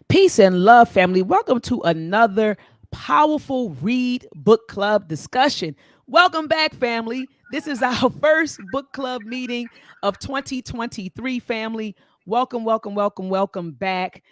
Peace and love, family. Welcome to another powerful Read Book Club discussion. Welcome back, family. This is our first book club meeting of 2023, family. Welcome back.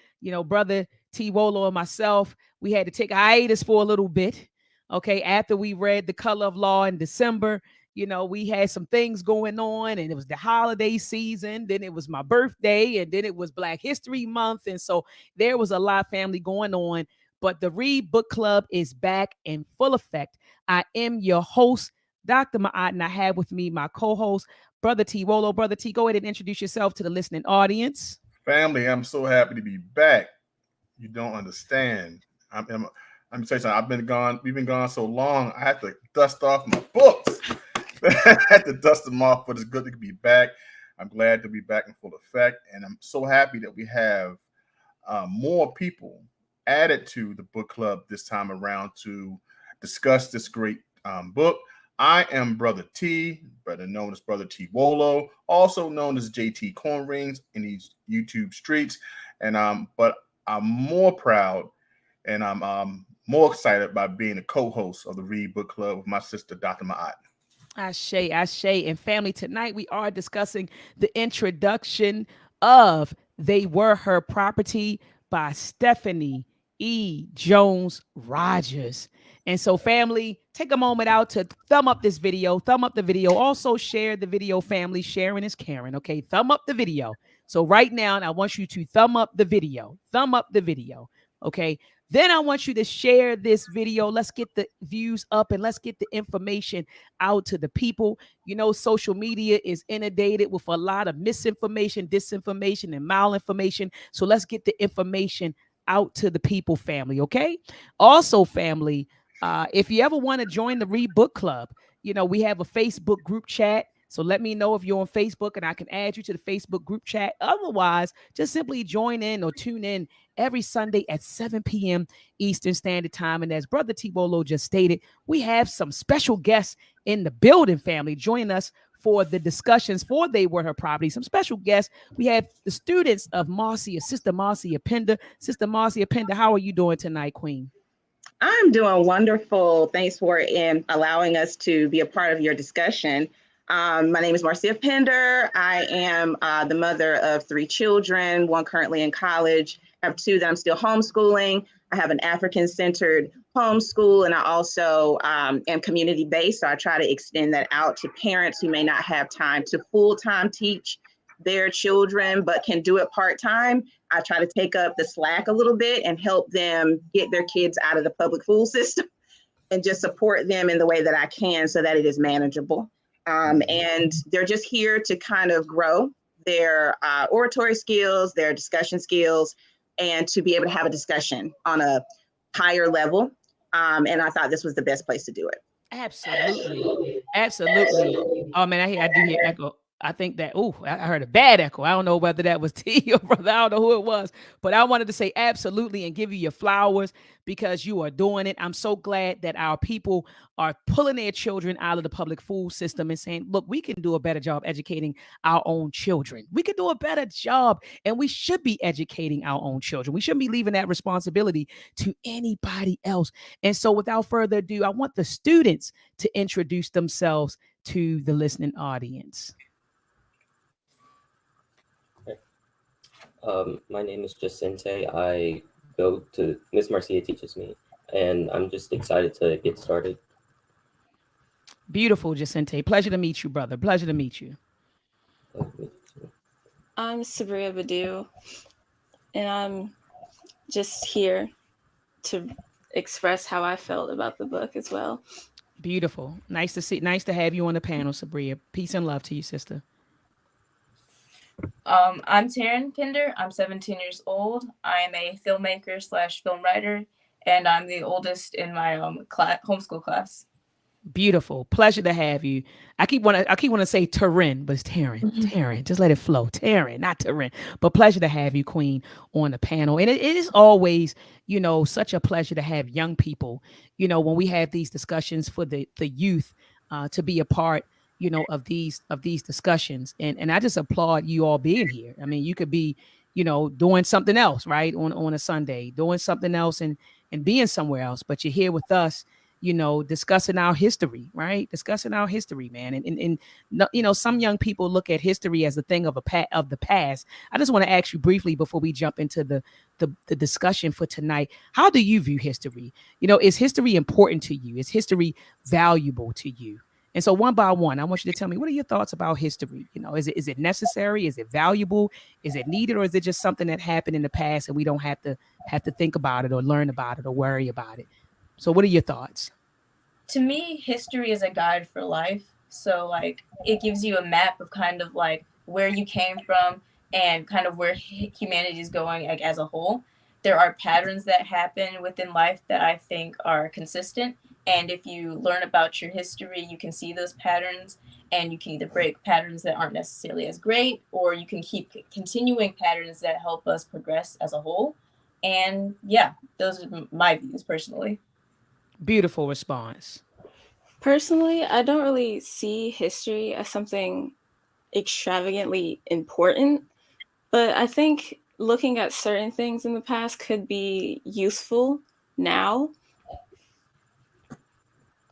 Brother T. Wolo and myself, we had to take a hiatus for a little bit. Okay, after we read The Color of Law in December, we had some things going on, and it was the holiday season. Then it was my birthday, and then it was Black History Month. And so there was a lot of family going on. But the Read Book Club is back in full effect. I am your host, Dr. Ma'at, and I have with me my co-host, Brother T. Wolo. Brother T, go ahead and introduce yourself to the listening audience. Family, I'm so happy to be back. You don't understand. I'm tell you something. I've been gone. We've been gone so long. I had to dust off my books. I had to dust them off, but it's good to be back. I'm glad to be back in full effect, and I'm so happy that we have more people added to the book club this time around to discuss this great book. I am Brother T, better known as Brother T Wolo, also known as JT Cornrings in these YouTube streets, and but I'm more proud and I'm more excited by being a co-host of the Read Book Club with my sister, Dr. Ma'at. Ashe. And family, tonight we are discussing the introduction of They Were Her Property by Stephanie E. Jones Rogers. And so, family, take a moment out to thumb up this video, thumb up the video. Also share the video, family. Sharing is caring, okay? Thumb up the video. So right now, I want you to thumb up the video, okay? Then I want you to share this video. Let's get the views up and let's get the information out to the people. Social media is inundated with a lot of misinformation, disinformation, and malinformation. So let's get the information out to the people, family, okay? Also, family, if you ever want to join the Read Book Club, we have a Facebook group chat. So let me know if you're on Facebook and I can add you to the Facebook group chat. Otherwise, just simply join in or tune in every Sunday at 7 p.m. Eastern Standard Time. And as Brother T. Wolo just stated, we have some special guests in the building, family, join us for the discussions for They Were Her Property. Some special guests. We have the students of Marcia, Sister Marcia Pender. Sister Marcia Pender, how are you doing tonight, Queen? I'm doing wonderful. Thanks for allowing us to be a part of your discussion. My name is Marcia Pender. I am the mother of 3 children, one currently in college. I have 2 that I'm still homeschooling. I have an African-centered homeschool, and I also am community-based, so I try to extend that out to parents who may not have time to full-time teach their children, but can do it part-time. I try to take up the slack a little bit and help them get their kids out of the public school system and just support them in the way that I can so that it is manageable. And they're just here to kind of grow their oratory skills, their discussion skills, and to be able to have a discussion on a higher level. And I thought this was the best place to do it. Absolutely. Oh man, I do hear echo. I think that, I heard a bad echo. I don't know whether that was T or brother. I don't know who it was, but I wanted to say absolutely and give you your flowers because you are doing it. I'm so glad that our people are pulling their children out of the public school system and saying, look, we can do a better job educating our own children. We can do a better job, and we should be educating our own children. We shouldn't be leaving that responsibility to anybody else. And so without further ado, I want the students to introduce themselves to the listening audience. My name is Jacinta. I go to Miss Marcia teaches me, and I'm just excited to get started. Beautiful, Jacinta. Pleasure to meet you, brother. Pleasure to meet you. I'm Sabria Badu, and I'm just here to express how I felt about the book as well. Beautiful. Nice to have you on the panel, Sabria. Peace and love to you, sister. I'm Taryn Pender. I'm 17 years old. I am a filmmaker / film writer, and I'm the oldest in my homeschool class. Beautiful. Pleasure to have you. I keep want to say Taryn, but it's Taryn. Taryn. Just let it flow. Taryn, not Taryn. But pleasure to have you, Queen, on the panel. And it is always, such a pleasure to have young people, when we have these discussions for the youth to be a part of these discussions. And I just applaud you all being here. I mean, you could be, doing something else, right? On a Sunday, doing something else and being somewhere else. But you're here with us, discussing our history, right? Discussing our history, man. And some young people look at history as a thing of of the past. I just want to ask you briefly before we jump into the discussion for tonight. How do you view history? Is history important to you? Is history valuable to you? And so one by one, I want you to tell me, what are your thoughts about history? Is it necessary? Is it valuable? Is it needed? Or is it just something that happened in the past and we don't have to think about it or learn about it or worry about it? So what are your thoughts? To me, history is a guide for life. So like it gives you a map of kind of like where you came from and kind of where humanity is going like as a whole. There are patterns that happen within life that I think are consistent. And if you learn about your history, you can see those patterns and you can either break patterns that aren't necessarily as great, or you can keep continuing patterns that help us progress as a whole. And yeah, those are my views personally. Beautiful response. Personally, I don't really see history as something extravagantly important, but I think looking at certain things in the past could be useful now.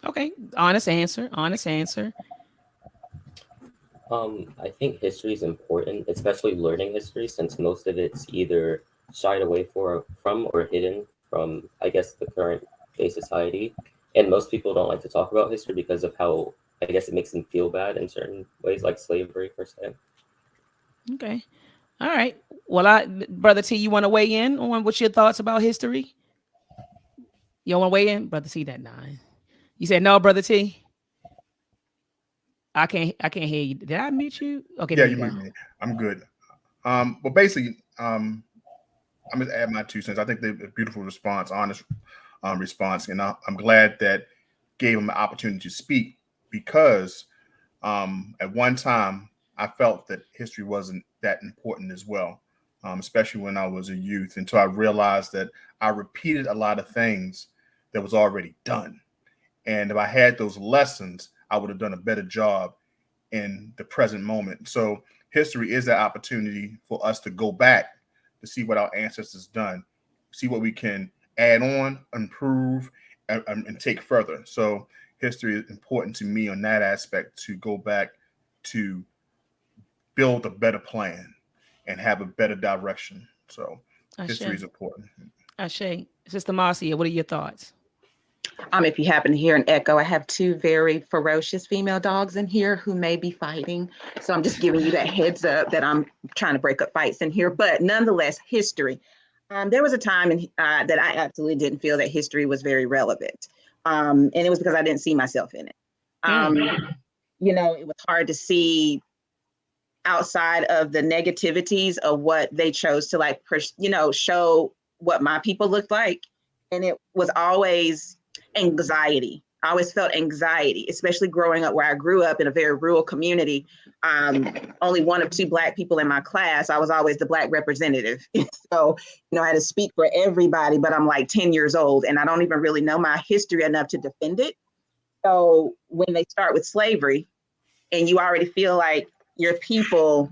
Okay. Honest answer. Honest answer. I think history is important, especially learning history, since most of it's either shied away from or hidden from, I guess, the current day society. And most people don't like to talk about history because of how, I guess, it makes them feel bad in certain ways, like slavery, per se. Okay. All right. Well, Brother T, you want to weigh in on what's your thoughts about history? You want to weigh in? Brother T, that nine. You said no, Brother T? I can't hear you. Did I mute you? Okay, Yeah, there you you go. mute me. I'm good. But basically, I'm gonna add my 2 cents. I think they a beautiful response, honest response, and I'm glad that gave them the opportunity to speak because at one time I felt that history wasn't that important as well, especially when I was a youth, until I realized that I repeated a lot of things that was already done, and if I had those lessons, I would have done a better job in the present moment. So history is that opportunity for us to go back to see what our ancestors done, see what we can add on, improve, and take further. So history is important to me on that aspect to go back to build a better plan and have a better direction. So history is Ashe. important. Ashe. Sister Marcia, what are your thoughts? If you happen to hear an echo, I have two very ferocious female dogs in here who may be fighting. So I'm just giving you that heads up that I'm trying to break up fights in here. But nonetheless, history. There was a time that I absolutely didn't feel that history was very relevant. And it was because I didn't see myself in it. It was hard to see outside of the negativities of what they chose to show what my people looked like. And it was always anxiety. I always felt anxiety, especially growing up where I grew up in a very rural community. Only one of two Black people in my class. I was always the Black representative. So, I had to speak for everybody, but I'm like 10 years old and I don't even really know my history enough to defend it. So when they start with slavery and you already feel like your people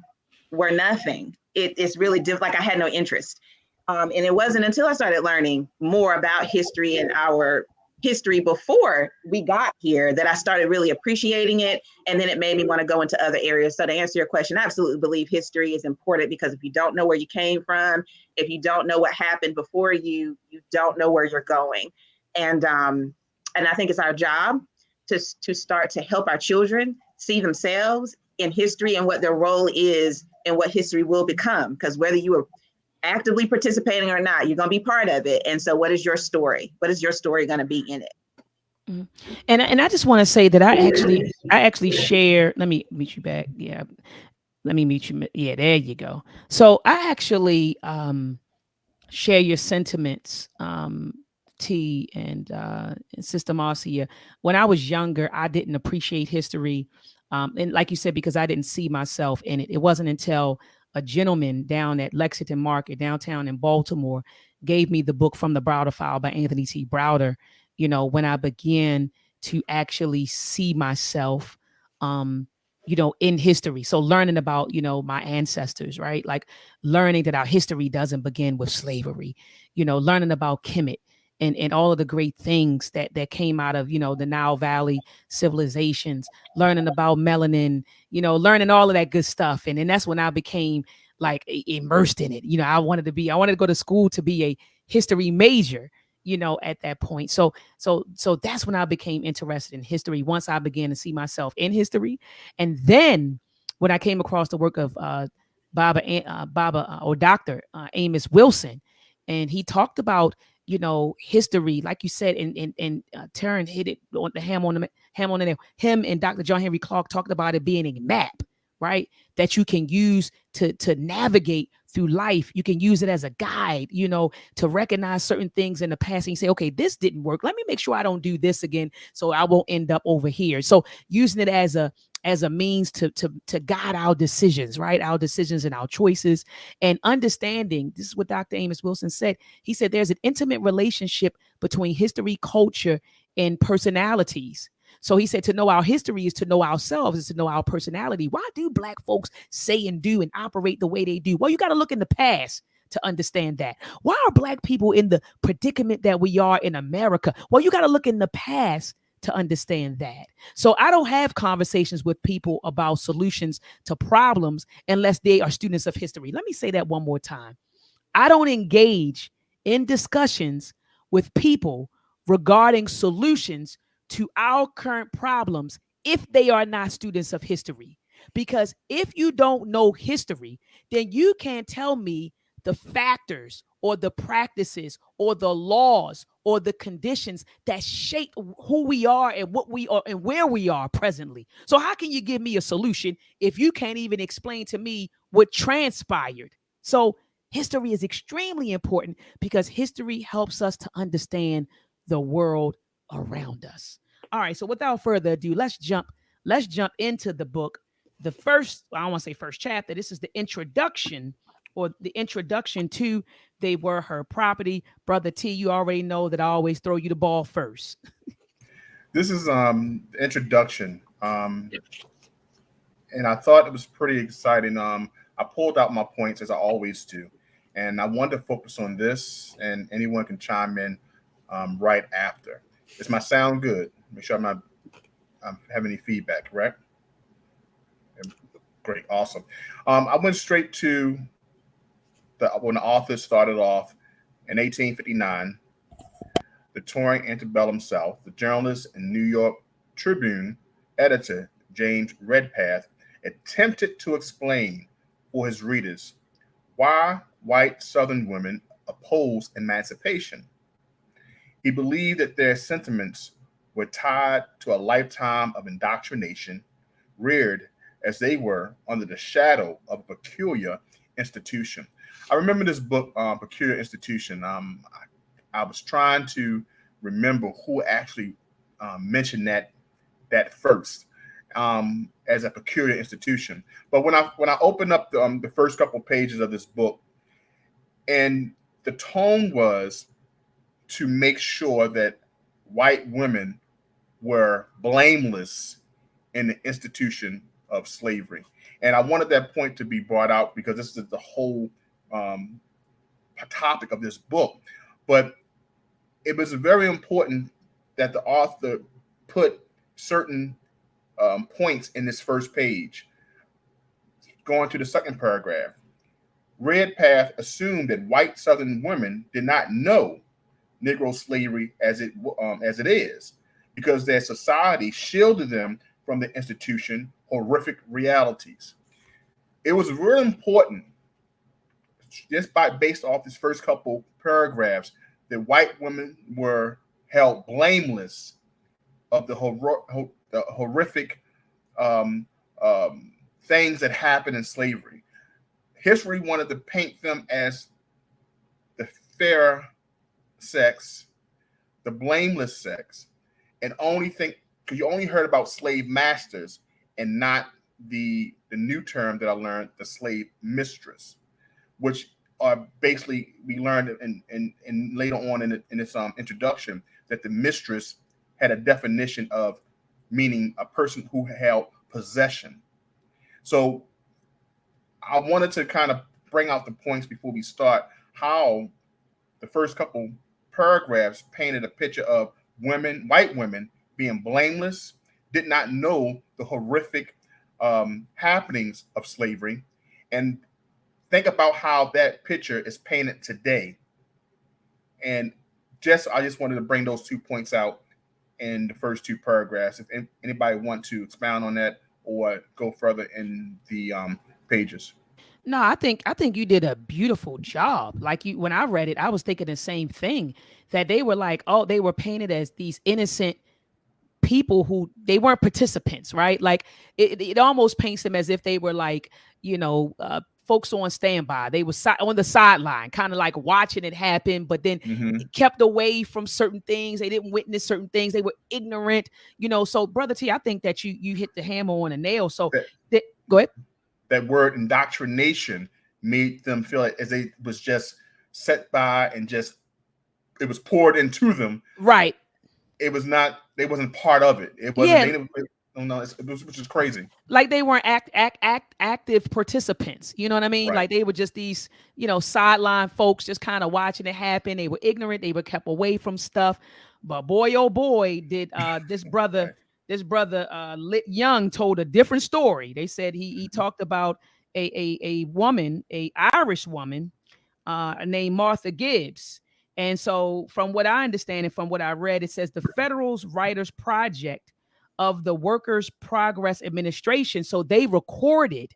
were nothing, it's really like I had no interest. And it wasn't until I started learning more about history and our history before we got here that I started really appreciating it. And then it made me want to go into other areas. So to answer your question, I absolutely believe history is important because if you don't know where you came from, if you don't know what happened before you, you don't know where you're going. And I think it's our job to start to help our children see themselves in history and what their role is and what history will become. Because whether you are actively participating or not, you're going to be part of it. And so what is your story? What is your story going to be in it? And I just want to say that I actually share. Let me meet you back. Yeah, let me meet you. Yeah, there you go. So I actually share your sentiments, T and Sister Marcia. When I was younger, I didn't appreciate history, and like you said, because I didn't see myself in it. It wasn't until a gentleman down at Lexington Market downtown in Baltimore gave me the book From the Browder File by Anthony T. Browder. When I began to actually see myself in history. So learning about, my ancestors, right? Like learning that our history doesn't begin with slavery, learning about Kemet and all of the great things that came out of, the Nile Valley civilizations, learning about melanin, learning all of that good stuff. And then that's when I became like immersed in it. I wanted to go to school to be a history major, at that point. So that's when I became interested in history, once I began to see myself in history. And then when I came across the work of Baba or Dr. Amos Wilson, and he talked about, history, like you said, and Taryn hit it on the ham on the nail. Him and Dr. John Henry Clark talked about it being a map, right? That you can use to navigate through life. You can use it as a guide, to recognize certain things in the past and you say, okay, this didn't work. Let me make sure I don't do this again so I won't end up over here. So using it as a means to guide our decisions, right? Our decisions and our choices, and understanding. This is what Dr. Amos Wilson said. He said there's an intimate relationship between history, culture, and personalities. So he said to know our history is to know ourselves, is to know our personality. Why do Black folks say and do and operate the way they do? Well, you got to look in the past to understand that. Why are Black people in the predicament that we are in America? Well, you got to look in the past to understand that. So I don't have conversations with people about solutions to problems unless they are students of history. Let me say that one more time. I don't engage in discussions with people regarding solutions to our current problems if they are not students of history. Because if you don't know history, then you can't tell me the factors or the practices or the laws or the conditions that shape who we are and what we are and where we are presently. So how can you give me a solution if you can't even explain to me what transpired? So history is extremely important because history helps us to understand the world around us. All right, so without further ado, let's jump into the book. The first, I don't want to say first chapter, this is the introduction or the introduction to They Were Her Property. Brother T, you already know that I always throw you the ball first. This is the introduction. And I thought it was pretty exciting. I pulled out my points as I always do, and I wanted to focus on this, and anyone can chime in right after. Does my sound good? Make sure I'm not having any feedback, correct? Great, awesome. I went straight to when the author started off in 1859, the touring antebellum South, the journalist and New York Tribune editor James Redpath attempted to explain for his readers why white Southern women opposed emancipation. He believed that their sentiments were tied to a lifetime of indoctrination, reared as they were under the shadow of a peculiar institution. I remember this book, Peculiar Institution. I was trying to remember who actually mentioned that first as a peculiar institution. But when I opened up the first couple pages of this book, and the tone was to make sure that white women were blameless in the institution of slavery. And I wanted that point to be brought out because this is the whole um, topic of this book. But it was very important that the author put certain points in this first page. Going to the second paragraph, Redpath assumed that white Southern women did not know Negro slavery as it is, because their society shielded them from the institution horrific realities. It was really important, just based off this first couple paragraphs, that white women were held blameless of the horrific um, um, things that happened in slavery. History wanted to paint them as the fair sex, the blameless sex, and only think because you only heard about slave masters and not the new term that I learned, the slave mistress, which are basically we learned in later on in this introduction that the mistress had a definition of meaning a person who held possession. So I wanted to kind of bring out the points before we start how the first couple paragraphs painted a picture of women, white women, being blameless, did not know the horrific happenings of slavery, and think about how that picture is painted today. And I just wanted to bring those 2 points out in the first two paragraphs. If anybody want to expound on that or go further in the pages. No, I think you did a beautiful job. Like you, when I read it, I was thinking the same thing, that they were like, oh, they were painted as these innocent people who they weren't participants, right? Like it almost paints them as if they were like, folks on standby. They were on the sideline, kind of like watching it happen, but then Mm-hmm. kept away from certain things. They didn't witness certain things. They were ignorant, So, brother T, I think that you hit the hammer on a nail. So, That, go ahead. that word indoctrination made them feel like as they was just set by and just it was poured into them. Right. It was not. They wasn't part of it. It wasn't. Yeah, They didn't. No, it was, which is crazy. like they weren't active participants. You know what I mean? Right. Like they were just these, sideline folks just kind of watching it happen. They were ignorant. They were kept away from stuff. But boy, oh boy, did this brother, Right. Lit Young told a different story. They said he talked about a woman, a Irish woman, named Martha Gibbs. And so, from what I understand and from what I read, it says the Federal's Writers Project of the Workers' Progress Administration. So they recorded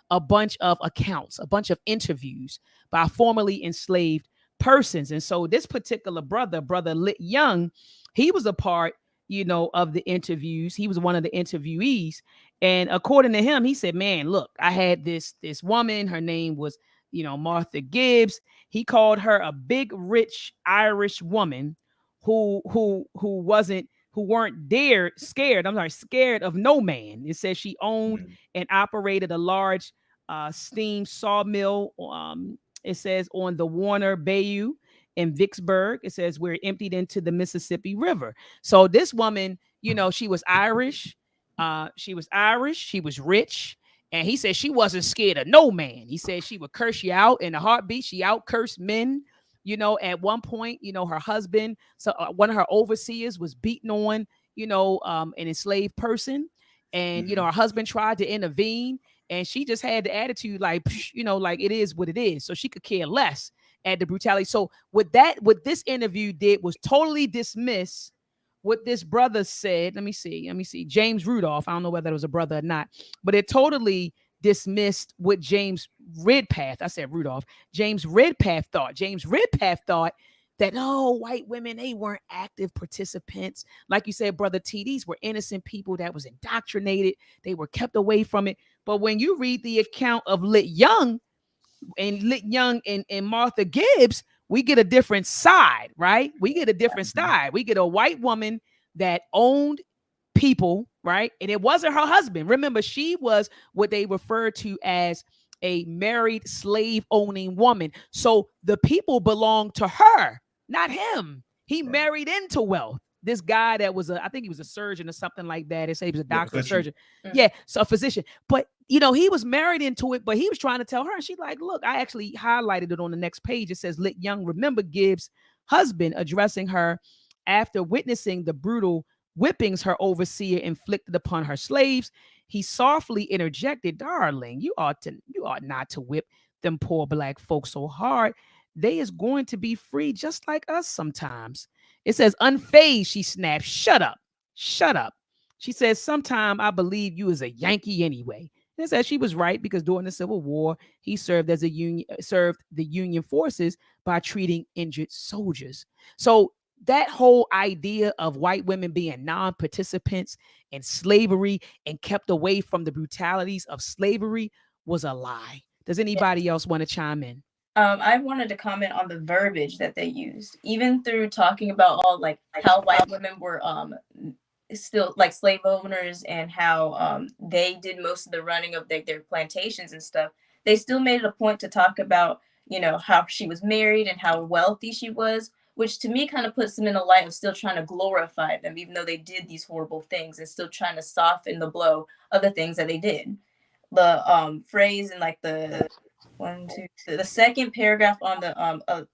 a bunch of accounts, a bunch of interviews by formerly enslaved persons. And so this particular brother Lit Young, he was a part, of the interviews. He was one of the interviewees. And according to him, he said, man, look, I had this woman, her name was, Martha Gibbs. He called her a big, rich Irish woman who wasn't who weren't scared. I'm sorry, scared of no man. It says she owned Mm-hmm. and operated a large steam sawmill. It says on the Warner Bayou in Vicksburg. It says where it emptied into the Mississippi River. So this woman, she was Irish. She was rich. And he said she wasn't scared of no man. He said she would curse you out in a heartbeat. She out cursed men. At one point, her husband, so one of her overseers was beaten on, an enslaved person. And, Mm-hmm. her husband tried to intervene, and she just had the attitude like, like it is what it is. So she could care less at the brutality. So what this interview did was totally dismiss what this brother said. Let me see. James Rudolph. I don't know whether it was a brother or not, but it totally dismissed what James Redpath, I said Rudolph, James Redpath thought. James Redpath thought that, oh, white women, they weren't active participants. Like you said, brother T, these were innocent people that was indoctrinated. They were kept away from it. But when you read the account of Lit Young and Martha Gibbs, we get a different side, right? We get a different side. We get a white woman that owned people, right? And it wasn't her husband. Remember, she was what they refer to as a married slave owning woman. So the people belonged to her, not him. He Right. married into wealth. This guy that was I think he was a surgeon or something like that. They say he was a Yeah, doctor or position. surgeon. Yeah, so a physician. But he was married into it, but he was trying to tell her. And she's like, look, I actually highlighted it on the next page. It says, Lit Young remember Gibbs' husband addressing her after witnessing the brutal whippings her overseer inflicted upon her slaves. He softly interjected, darling, you ought not to whip them poor black folks so hard. They is going to be free just like us sometimes. It says, unfazed, she snapped, shut up, shut up. She says, sometime I believe you is a Yankee anyway. And it says she was right because during the Civil War, he served the Union forces by treating injured soldiers. So that whole idea of white women being non-participants in slavery and kept away from the brutalities of slavery was a lie. Does anybody else want to chime in? I wanted to comment on the verbiage that they used, even through talking about all like how white women were still like slave owners and how they did most of the running of their plantations and stuff. They still made it a point to talk about, how she was married and how wealthy she was, which to me kind of puts them in a light of still trying to glorify them, even though they did these horrible things and still trying to soften the blow of the things that they did. phrase in like the the second paragraph on the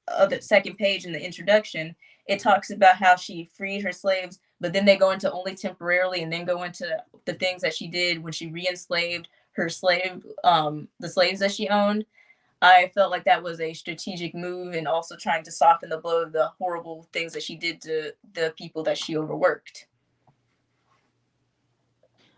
of the second page in the introduction. It talks about how she freed her slaves, but then they go into only temporarily, and then go into the things that she did when she re-enslaved her the slaves that she owned. I felt like that was a strategic move, and also trying to soften the blow of the horrible things that she did to the people that she overworked.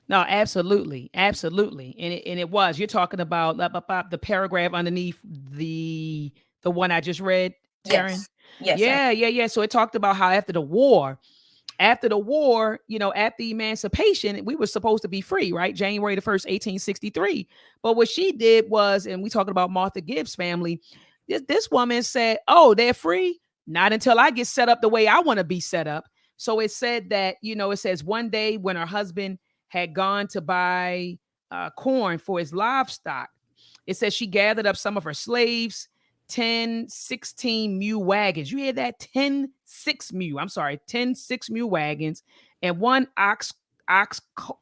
No, absolutely, absolutely, and it was. You're talking about the paragraph underneath the one I just read, Taryn. Yes. Yeah. So it talked about how after the war, after emancipation, we were supposed to be free, right? January the 1st, 1863. But what she did was, and we talking about Martha Gibbs' family, this woman said, oh, they're free? Not until I get set up the way I want to be set up. So it said that, it says one day when her husband had gone to buy corn for his livestock, it says she gathered up some of her slaves, 10, 16 mule wagons. You hear that? 10, 6 mule wagons, and one ox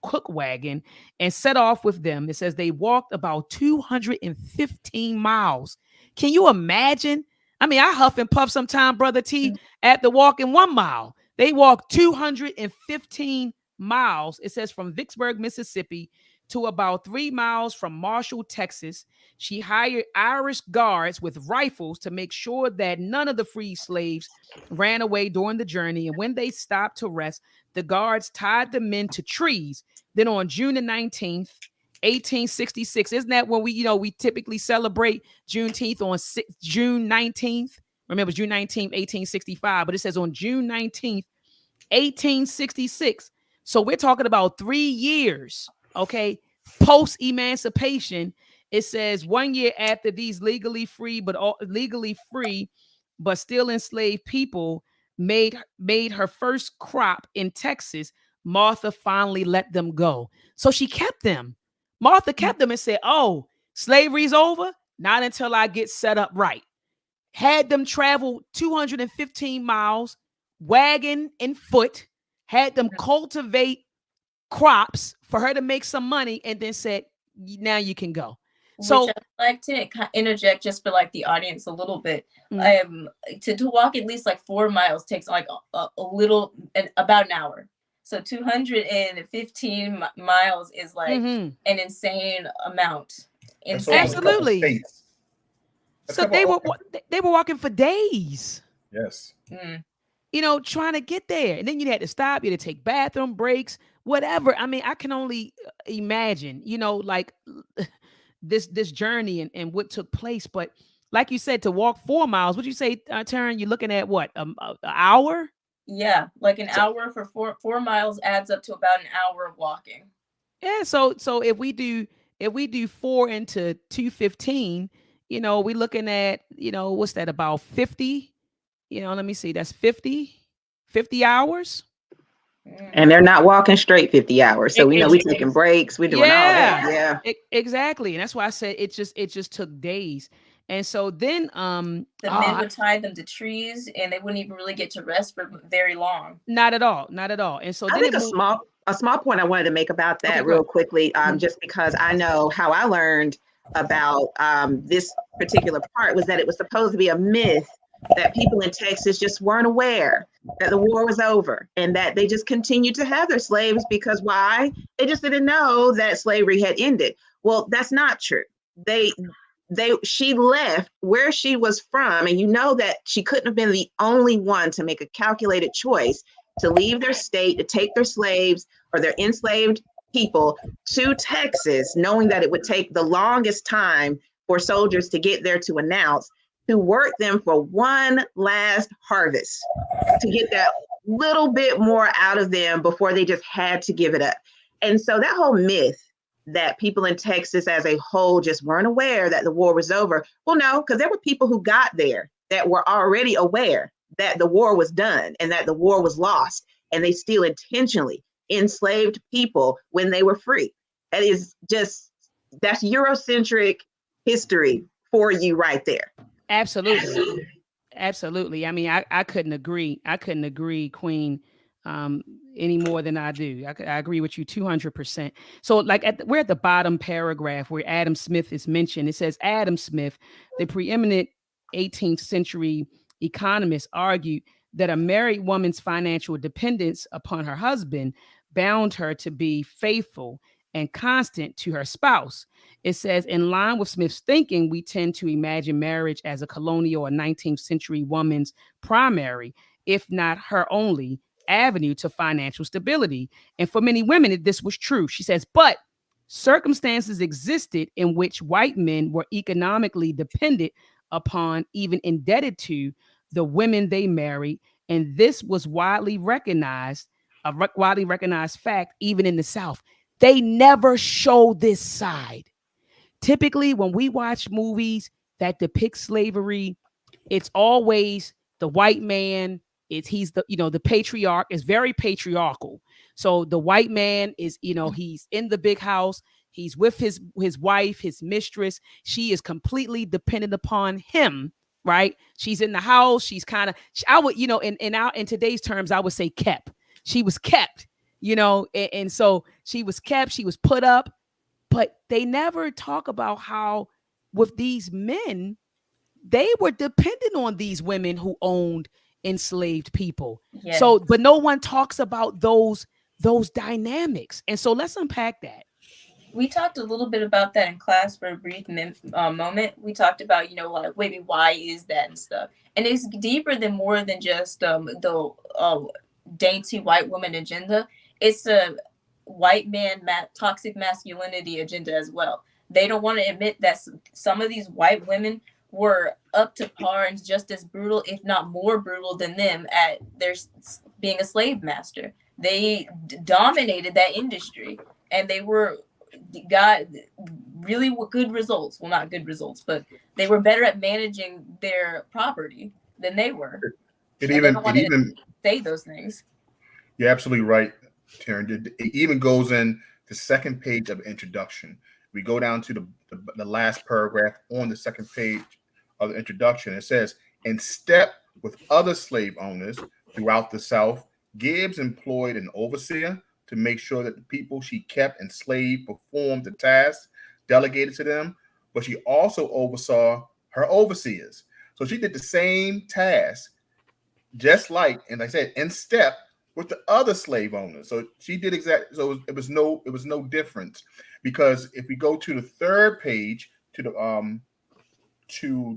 cook wagon, and set off with them. It says they walked about 215 miles. Can you imagine? I mean, I huff and puff sometime, Brother T, after walking 1 mile. They walked 215 miles. It says from Vicksburg, Mississippi to about 3 miles from Marshall, Texas. She hired Irish guards with rifles to make sure that none of the free slaves ran away during the journey. And when they stopped to rest, the guards tied the men to trees. Then on June the 19th, 1866, isn't that when we typically celebrate Juneteenth on June 19th? Remember, June 19th, 1865, but it says on June 19th, 1866. So we're talking about 3 years, okay, post-emancipation. It says 1 year after these legally free but still enslaved people made her first crop in Texas, Martha finally let them go. So she kept them. Martha kept them and said, oh, slavery's over? Not until I get set up right. Had them travel 215 miles, wagon and foot, had them cultivate crops for her to make some money, and then said, now you can go. So which I'd like to interject just for like the audience a little bit. To walk at least like 4 miles takes like a little, about an hour. So 215 miles is like an insane amount. Absolutely. So they were walking for days. Yes. Trying to get there. And then you had to stop, you had to take bathroom breaks, whatever. I mean, I can only imagine, like this journey and what took place. But like you said, to walk 4 miles, would you say, Taryn, you're looking at what, an hour? Yeah, like an hour for 4 miles adds up to about an hour of walking. Yeah, so if we do 4 into 215, we're looking at, what's that, about 50? Let me see, that's 50 hours. And they're not walking straight 50 hours. So we know we're taking breaks. We're doing all that. Yeah. Exactly. And that's why I said it just took days. And so then the men would tie them to trees, and they wouldn't even really get to rest for very long. Not at all. And so I think a small point I wanted to make about that real quickly, just because I know how I learned about this particular part was that it was supposed to be a myth that people in Texas just weren't aware that the war was over, and that they just continued to have their slaves because why? They just didn't know that slavery had ended. Well, that's not true. She left where she was from, and that she couldn't have been the only one to make a calculated choice to leave their state, to take their slaves or their enslaved people to Texas, knowing that it would take the longest time for soldiers to get there to announce, to work them for one last harvest, to get that little bit more out of them before they just had to give it up. And so that whole myth that people in Texas as a whole just weren't aware that the war was over. Well, no, because there were people who got there that were already aware that the war was done and that the war was lost, and they still intentionally enslaved people when they were free. That's Eurocentric history for you right there. Absolutely. I mean, I couldn't agree, Queen. any more than I do. I agree with you 200%. So, like, we're at the bottom paragraph where Adam Smith is mentioned. It says Adam Smith, the preeminent 18th century economist, argued that a married woman's financial dependence upon her husband bound her to be faithful and constant to her spouse. It says, in line with Smith's thinking, we tend to imagine marriage as a colonial or 19th century woman's primary, if not her only, avenue to financial stability. And for many women, this was true. She says, but circumstances existed in which white men were economically dependent upon, even indebted to, the women they married. And this was widely recognized fact, even in the South. They never show this side. Typically, when we watch movies that depict slavery, it's always the white man. He's the patriarch is very patriarchal. So the white man is, he's in the big house. He's with his wife, his mistress. She is completely dependent upon him, right? She's in the house. She's kind of, I would, in today's terms, I would say kept. She was kept, and so she was kept. She was put up, but they never talk about how with these men, they were dependent on these women who owned enslaved people. Yes. So, but no one talks about those dynamics. And so let's unpack that. We talked a little bit about that in class for a brief moment. We talked about, like, maybe why is that and stuff. And it's deeper than more than just the dainty white woman agenda. It's a white man toxic masculinity agenda as well. They don't want to admit that some of these white women were up to par and just as brutal, if not more brutal than them at their being a slave master. They dominated that industry, and they got really good results. Well, not good results, but they were better at managing their property than they were. It even say those things. You're absolutely right, Taryn. It even goes in the second page of the introduction. We go down to the last paragraph on the second page of the introduction. It says, in step with other slave owners throughout the South, Gibbs employed an overseer to make sure that the people she kept enslaved performed the tasks delegated to them, but she also oversaw her overseers. So she did the same task, just like, and like I said, in step with the other slave owners. So she did exactly. So it was no difference, because if we go to the third page to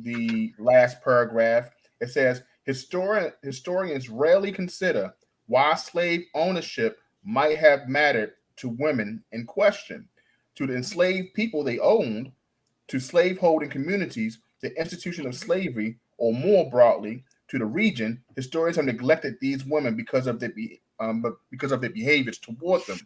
the last paragraph, it says historians rarely consider why slave ownership might have mattered to women in question, to the enslaved people they owned, to slaveholding communities, the institution of slavery, or more broadly, to the region. Historians have neglected these women because of their behaviors toward them.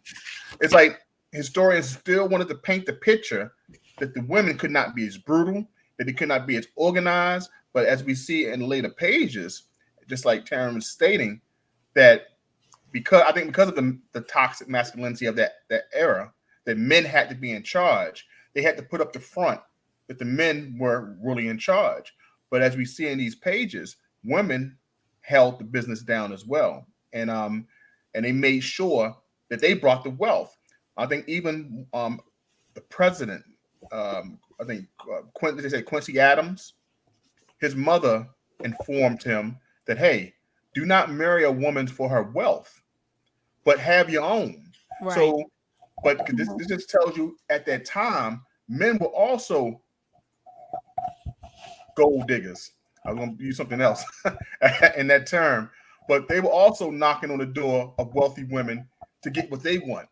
It's like historians still wanted to paint the picture that the women could not be as brutal, that they could not be as organized. But as we see in later pages, just like Taryn was stating, that because of the toxic masculinity of that era, that men had to be in charge. They had to put up the front that the men were really in charge. But as we see in these pages, women held the business down as well, and they made sure that they brought the wealth. I think even the president, Quincy Adams, his mother informed him that, hey, do not marry a woman for her wealth, but have your own. Right. So, but this just tells you at that time, men were also gold diggers. I was going to use something else in that term, but they were also knocking on the door of wealthy women to get what they want.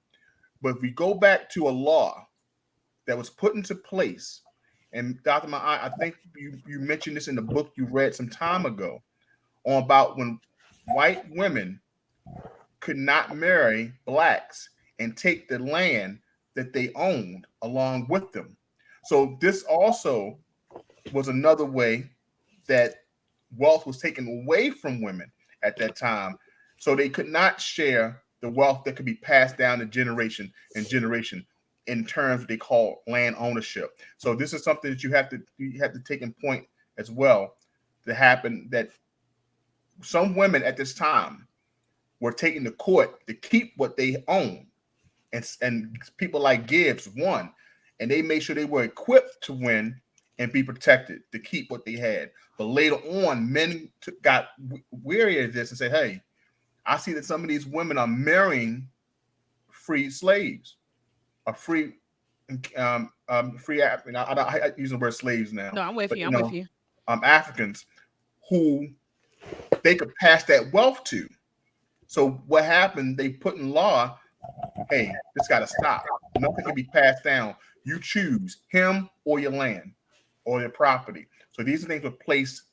But if we go back to a law that was put into place, and Dr. Ma'ai, I think you mentioned this in the book you read some time ago, on about when white women could not marry blacks and take the land that they owned along with them. So this also was another way that wealth was taken away from women at that time. So they could not share the wealth that could be passed down to generation and generation in terms they call land ownership. So this is something that you have to take in point as well, to happen, that some women at this time were taken to court to keep what they own, and people like Gibbs won, and they made sure they were equipped to win and be protected to keep what they had. But later on, men got weary of this and said, "Hey, I see that some of these women are marrying free slaves, or free, free. I use the word slaves now, No, I'm with but you. I'm with you. Africans who they could pass that wealth to. So what happened? They put in law, hey, this got to stop. Nothing can be passed down. You choose him or your land or your property. So these are things were placed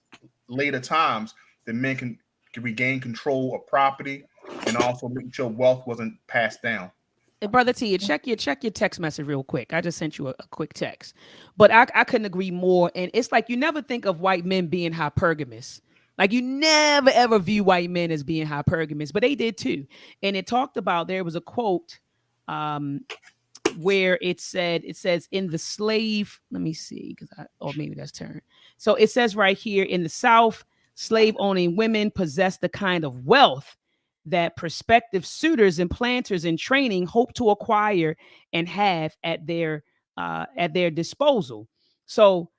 later times that men can regain control of property and also make sure wealth wasn't passed down. Hey, brother T, check your text message real quick. I just sent you a quick text, but I couldn't agree more. And it's like you never think of white men being hypergamous. Like you never ever view white men as being hypergamous, but they did too. And it talked about there was a quote um, where it says in the slave, let me see, or maybe that's turned. So it says right here in the South, slave owning women possess the kind of wealth that prospective suitors and planters in training hope to acquire and have at their disposal. So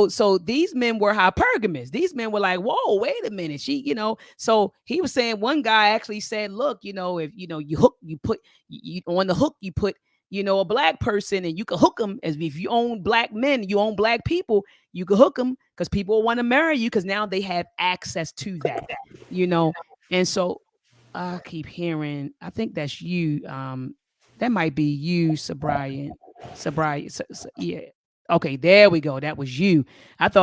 so these men were hypergamous. These men were like, whoa, wait a minute. So he was saying one guy actually said, look, if you hook, you put you on the hook, you put a black person, and you can hook them as if you own black men, you own black people, you can hook them because people want to marry you because now they have access to that, you know. And so I keep hearing, I think that's you. That might be you, Sobrian. Sobrian. Yeah. Okay, there we go. That was you.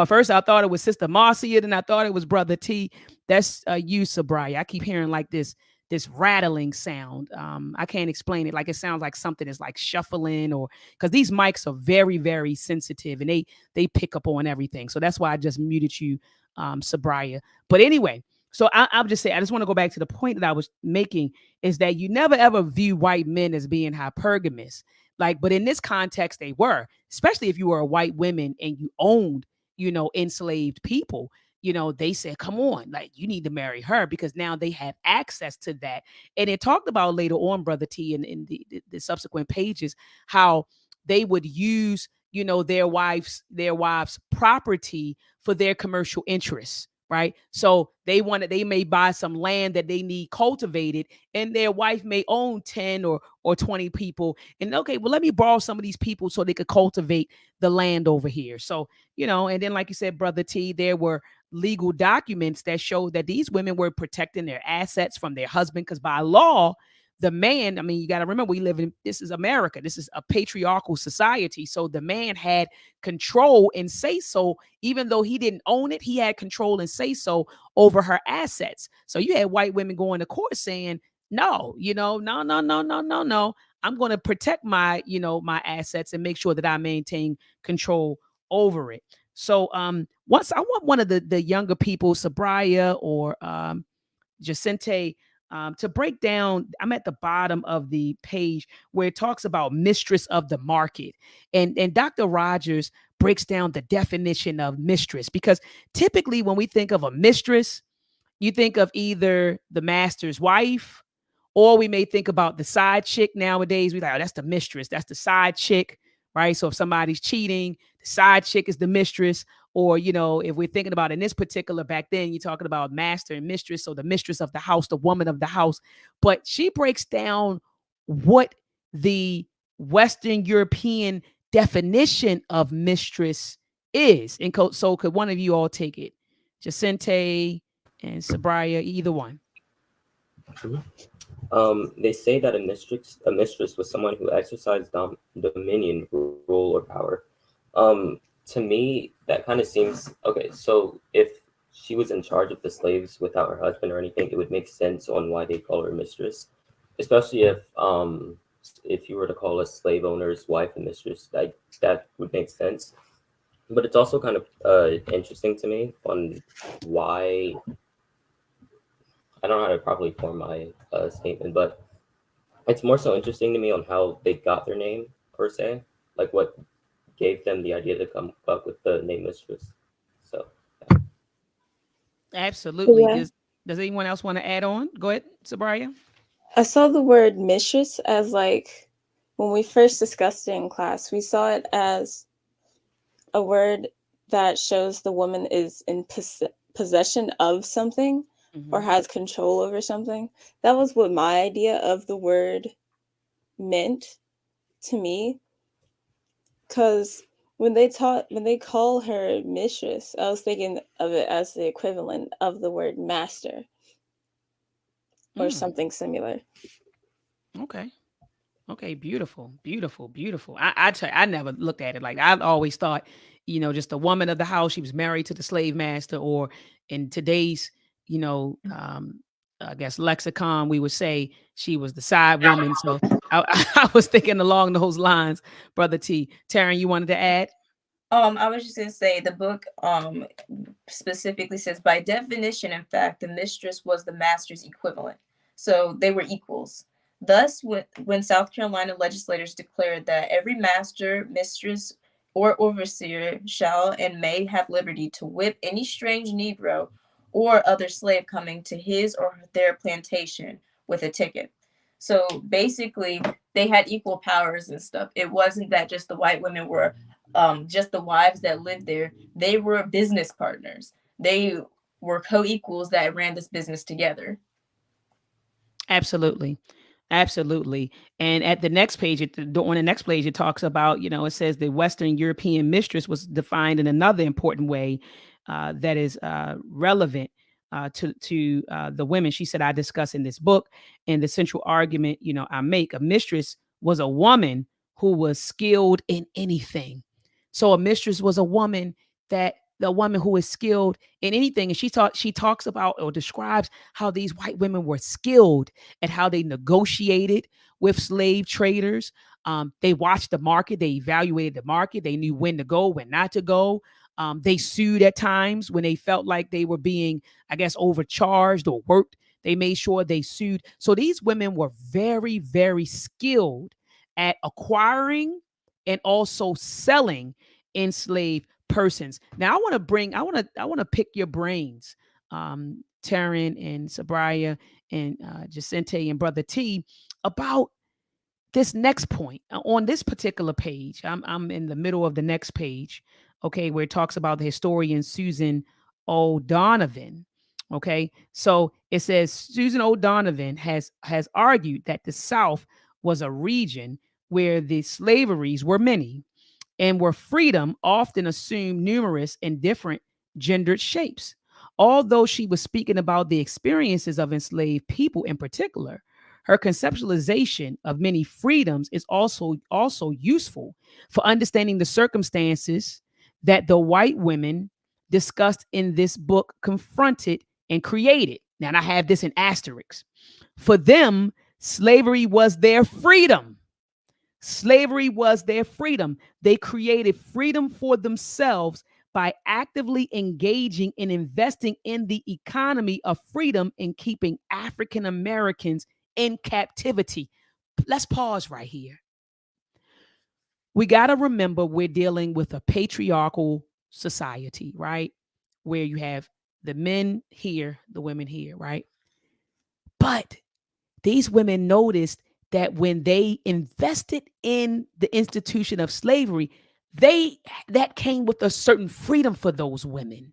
First I thought it was Sister Marcia, then I thought it was Brother T. That's you, Sobrian. I keep hearing like this rattling sound. I can't explain it. Like it sounds like something is like shuffling, or because these mics are very, very sensitive and they pick up on everything. So that's why I just muted you, Sabria. But anyway, so I'll just say I just want to go back to the point that I was making is that you never ever view white men as being hypergamous. Like, but in this context, they were, especially if you were a white woman and you owned, enslaved people. They said, come on, like you need to marry her because now they have access to that. And it talked about later on, Brother T, in the subsequent pages, how they would use, their wives' property for their commercial interests. Right. So they may buy some land that they need cultivated, and their wife may own 10 or 20 people. And okay, well, let me borrow some of these people so they could cultivate the land over here. So, and then like you said, Brother T, there were legal documents that showed that these women were protecting their assets from their husband because by law, the man, I mean, you got to remember, this is America. This is a patriarchal society. So the man had control and say so, even though he didn't own it, he had control and say so over her assets. So you had white women going to court saying, no, no, no, no, no, no, no. I'm going to protect my, my assets and make sure that I maintain control over it. So once I want one of the younger people, Sabria or Jacinte, to break down, I'm at the bottom of the page where it talks about mistress of the market. And Dr. Rogers breaks down the definition of mistress, because typically when we think of a mistress, you think of either the master's wife, or we may think about the side chick nowadays. We like, oh, that's the mistress. That's the side chick, right? So if somebody's cheating, the side chick is the mistress. Or, if we're thinking about in this particular, back then, you're talking about master and mistress. So the mistress of the house, the woman of the house. But she breaks down what the Western European definition of mistress is. And so could one of you all take it? Jacinte and Sabria, either one. They say that a mistress was someone who exercised dominion, rule, or power. To me, that kind of seems okay. So if she was in charge of the slaves without her husband or anything, it would make sense on why they call her mistress, especially if you were to call a slave owner's wife a mistress, that would make sense. But it's also kind of interesting to me on why. I don't know how to properly form my statement, but it's more so interesting to me on how they got their name per se, like what gave them the idea to come up with the name mistress. So Absolutely. Yeah. Does anyone else want to add on? Go ahead, Sabria. I saw the word mistress as like when we first discussed it in class, we saw it as a word that shows the woman is in possession of something or Mm-hmm. has control over something. That was what my idea of the word meant to me. Because when they call her mistress, I was thinking of it as the equivalent of the word master or Mm, something similar. okay. Okay, beautiful, beautiful, beautiful. I never looked at it like I always thought, just a woman of the house. She was married to the slave master, or in today's, you know, um, I guess lexicon, we would say she was the side woman. So I, I was thinking along those lines, brother T. Taryn, you wanted to add? I was just gonna say the book specifically says by definition, in fact, the mistress was the master's equivalent. So they were equals. Thus, when South Carolina legislators declared that every master, mistress, or overseer shall and may have liberty to whip any strange Negro or other slave coming to his or their plantation with a ticket. So basically, they had equal powers and stuff. It wasn't that just the white women were just the wives that lived there. They were business partners. They were co-equals that ran this business together. Absolutely. Absolutely. And at the next page, on the next page, it talks about, it says the Western European mistress was defined in another important way that is relevant to the women. She said, I discuss in this book, and the central argument, I make a mistress was a woman who was skilled in anything. So a mistress was a woman that the woman who is skilled in anything. And she talks about or describes how these white women were skilled at how they negotiated with slave traders. They watched the market, they evaluated the market, they knew when to go, when not to go. They sued at times when they felt like they were being, I guess, overcharged or worked. They made sure they sued. So these women were very, very skilled at acquiring and also selling enslaved persons. Now I want to pick your brains, Taryn and Sabria and Jacente and Brother T, about this next point on this particular page. I'm in the middle of the next page, okay, where it talks about the historian Susan O'Donovan. Okay, so it says Susan O'Donovan has argued that the South was a region where the slaveries were many and where freedom often assumed numerous and different gendered shapes. Although she was speaking about the experiences of enslaved people in particular, her conceptualization of many freedoms is also useful for understanding the circumstances that the white women discussed in this book confronted and created. Now, I have this in asterisks. For them, slavery was their freedom. Slavery was their freedom. They created freedom for themselves by actively engaging and investing in the economy of freedom and keeping African Americans in captivity. Let's pause right here. We got to remember we're dealing with a patriarchal society, right? Where you have the men here, the women here, right? But these women noticed that when they invested in the institution of slavery, they that came with a certain freedom for those women,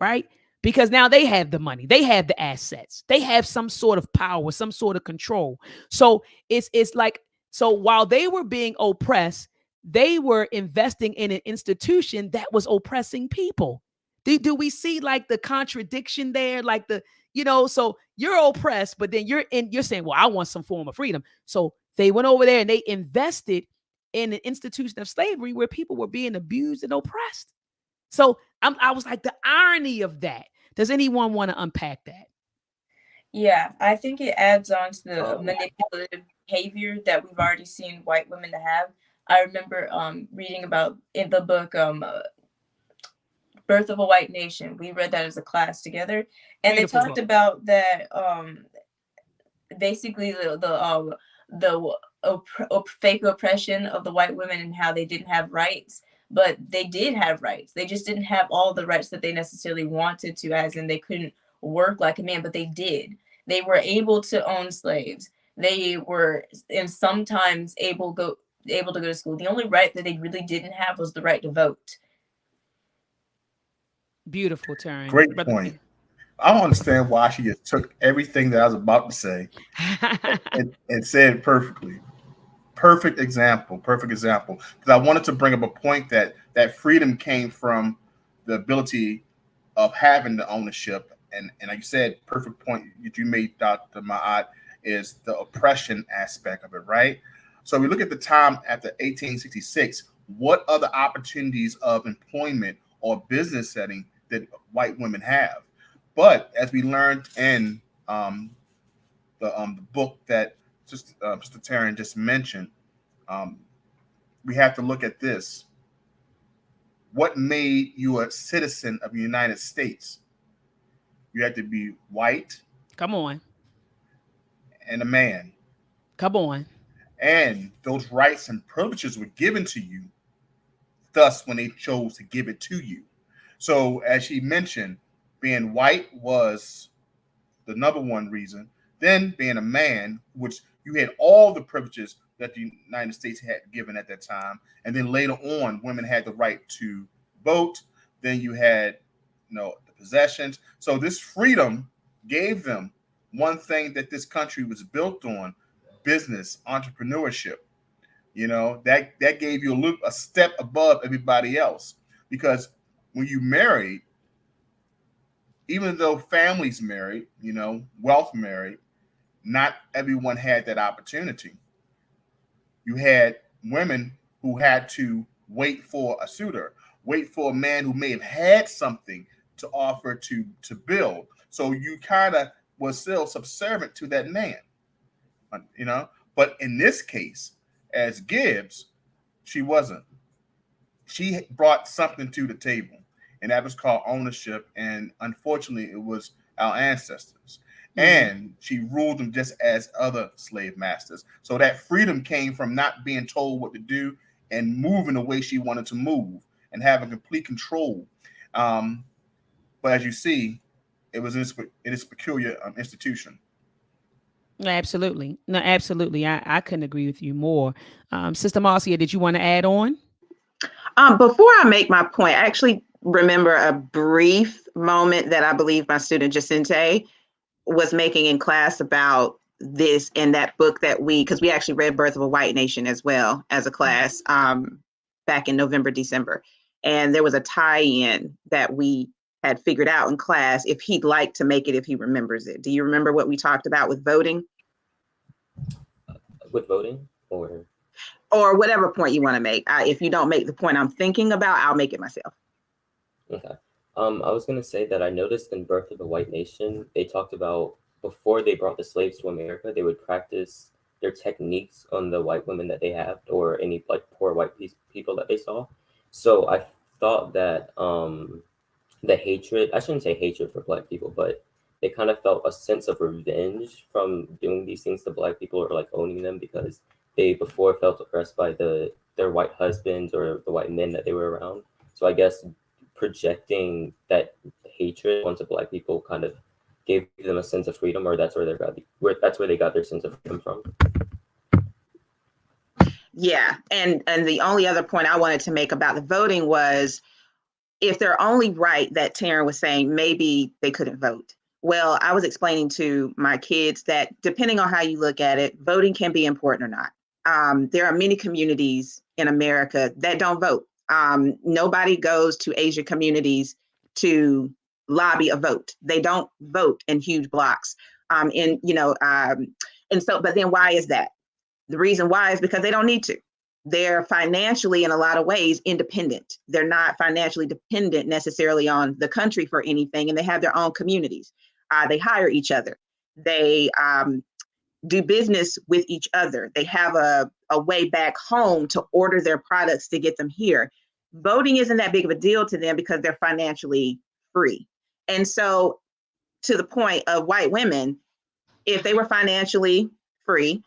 right? Because now they have the money, they have the assets, they have some sort of power, some sort of control. So it's like, so while they were being oppressed, they were investing in an institution that was oppressing people. Do we see like the contradiction there? Like so you're oppressed, but then you're saying, well, I want some form of freedom. So they went over there and they invested in an institution of slavery where people were being abused and oppressed. So I was like, the irony of that. Does anyone want to unpack that? Yeah, I think it adds on to the manipulative behavior that we've already seen white women to have. I remember reading about in the book Birth of a White Nation. We read that as a class together, and they Beautiful talked book. about that basically the fake oppression of the white women and how they didn't have rights, but they did have rights. They just didn't have all the rights that they necessarily wanted to, as in they couldn't work like a man, but they did. They were able to own slaves. They were, and sometimes able to go to school. The only right that they really didn't have was the right to vote. Beautiful turn, Great brother. point. I don't understand why she just took everything that I was about to say and said it perfectly. Perfect example. Perfect example. Because I wanted to bring up a point that freedom came from the ability of having the ownership, and like you said, perfect point that you made, Dr. Ma'at, is the oppression aspect of it, right? So we look at the time after 1866. What other opportunities of employment or business setting did white women have? But as we learned in the book that Mr. Taryn just mentioned, um, we have to look at this. What made you a citizen of the United States? You had to be white Come on. and a man. Come on. And those rights and privileges were given to you, thus, when they chose to give it to you. So, as she mentioned, being white was the number one reason. Then, being a man, which you had all the privileges that the United States had given at that time. And then later on, women had the right to vote. Then you had, the possessions. So, this freedom gave them one thing that this country was built on: business, entrepreneurship. That gave you a step above everybody else, because when you married, even though families married, wealth married, not everyone had that opportunity. You had women who had to wait for a suitor, wait for a man who may have had something to offer to build. So you kind of was still subservient to that man, you know. But in this case, as Gibbs, she wasn't. She brought something to the table, and that was called ownership. And unfortunately, it was our ancestors. And she ruled them just as other slave masters. So that freedom came from not being told what to do and moving the way she wanted to move and having complete control. But as you see, it was in its peculiar institution. Absolutely. No, absolutely. I couldn't agree with you more. Sister Marcia, did you want to add on? Before I make my point, I actually remember a brief moment that I believe my student Jacinte was making in class about this in that book that because we actually read Birth of a White Nation as well as a class back in November, December. And there was a tie-in that we had figured out in class if he'd like to make it, if he remembers it. Do you remember what we talked about with voting? With voting or whatever point you want to make. If you don't make the point I'm thinking about, I'll make it myself. Okay. I was going to say that I noticed in Birth of the White Nation, they talked about before they brought the slaves to America, they would practice their techniques on the white women that they have, or any like poor white people that they saw. So I thought that the hatred, I shouldn't say hatred for Black people, but they kind of felt a sense of revenge from doing these things to Black people, or like owning them, because they before felt oppressed by their white husbands or the white men that they were around. So I guess projecting that hatred onto Black people kind of gave them a sense of freedom, or that's where they got their sense of freedom from. Yeah, and the only other point I wanted to make about the voting was, if they're only right that Taryn was saying maybe they couldn't vote. Well, I was explaining to my kids that depending on how you look at it, voting can be important or not. There are many communities in America that don't vote. Nobody goes to Asian communities to lobby a vote. They don't vote in huge blocks. And so, but then why is that? The reason why is because they don't need to. They're financially, in a lot of ways, independent. They're not financially dependent necessarily on the country for anything, and they have their own communities. They hire each other. They do business with each other. They have a way back home to order their products to get them here. Voting isn't that big of a deal to them because they're financially free. And so, to the point of white women, if they were financially free,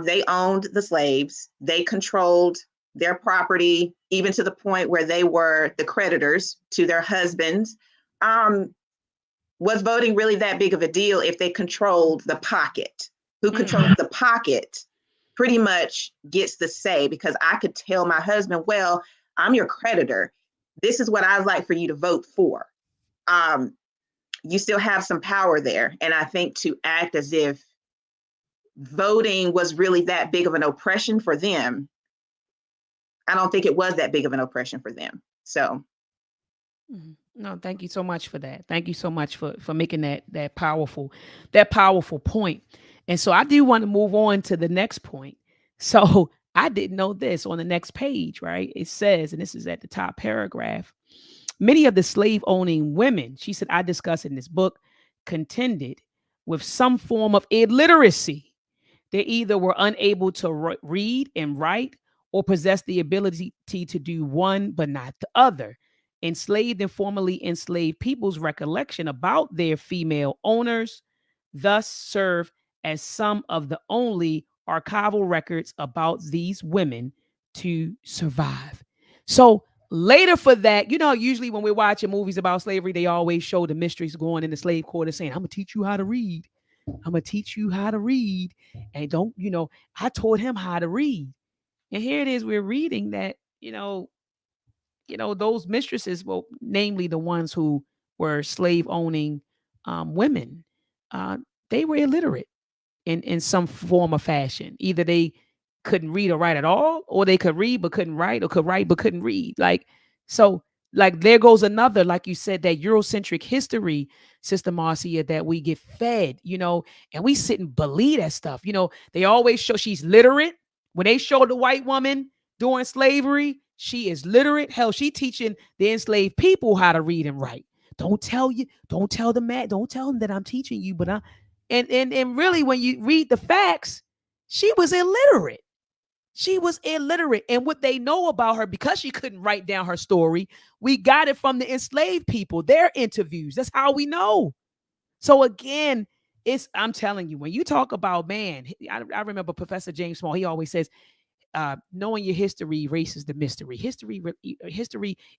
they owned the slaves, they controlled their property, even to the point where they were the creditors to their husbands. Was voting really that big of a deal if they controlled the pocket? Who controls the pocket pretty much gets the say, because I could tell my husband, well, I'm your creditor. This is what I'd like for you to vote for. You still have some power there. And I think to act as if voting was really that big of an oppression for them, I don't think it was that big of an oppression for them. So No, thank you so much for that. Thank you so much for making that powerful point. And so I do want to move on to the next point. So I didn't know this on the next page, right? It says, and this is at the top paragraph, many of the slave owning women, she said, I discuss in this book, contended with some form of illiteracy. They either were unable to read and write or possess the ability to do one but not the other. Enslaved and formerly enslaved people's recollection about their female owners thus serve as some of the only archival records about these women to survive. So later for that, usually when we're watching movies about slavery, they always show the mistress going in the slave quarter saying, I'm gonna teach you how to read. I'm gonna teach you how to read. And don't, I taught him how to read. And here it is, we're reading that, those mistresses, well, namely the ones who were slave owning women, uh, they were illiterate in some form or fashion. Either they couldn't read or write at all, or they could read but couldn't write, or could write but couldn't read. So, there goes another, like you said, that Eurocentric history, Sister Marcia, that we get fed, and we sit and believe that stuff. They always show she's literate. When they show the white woman during slavery, she is literate. Hell, she teaching the enslaved people how to read and write. Don't tell the man, don't tell them that I'm teaching you, but and really, when you read the facts, she was illiterate. She was illiterate. And what they know about her, because she couldn't write down her story, we got it from the enslaved people, their interviews. That's how we know. So again, I'm telling you, when you talk about, man, I remember Professor James Small, he always says, knowing your history erases the mystery. History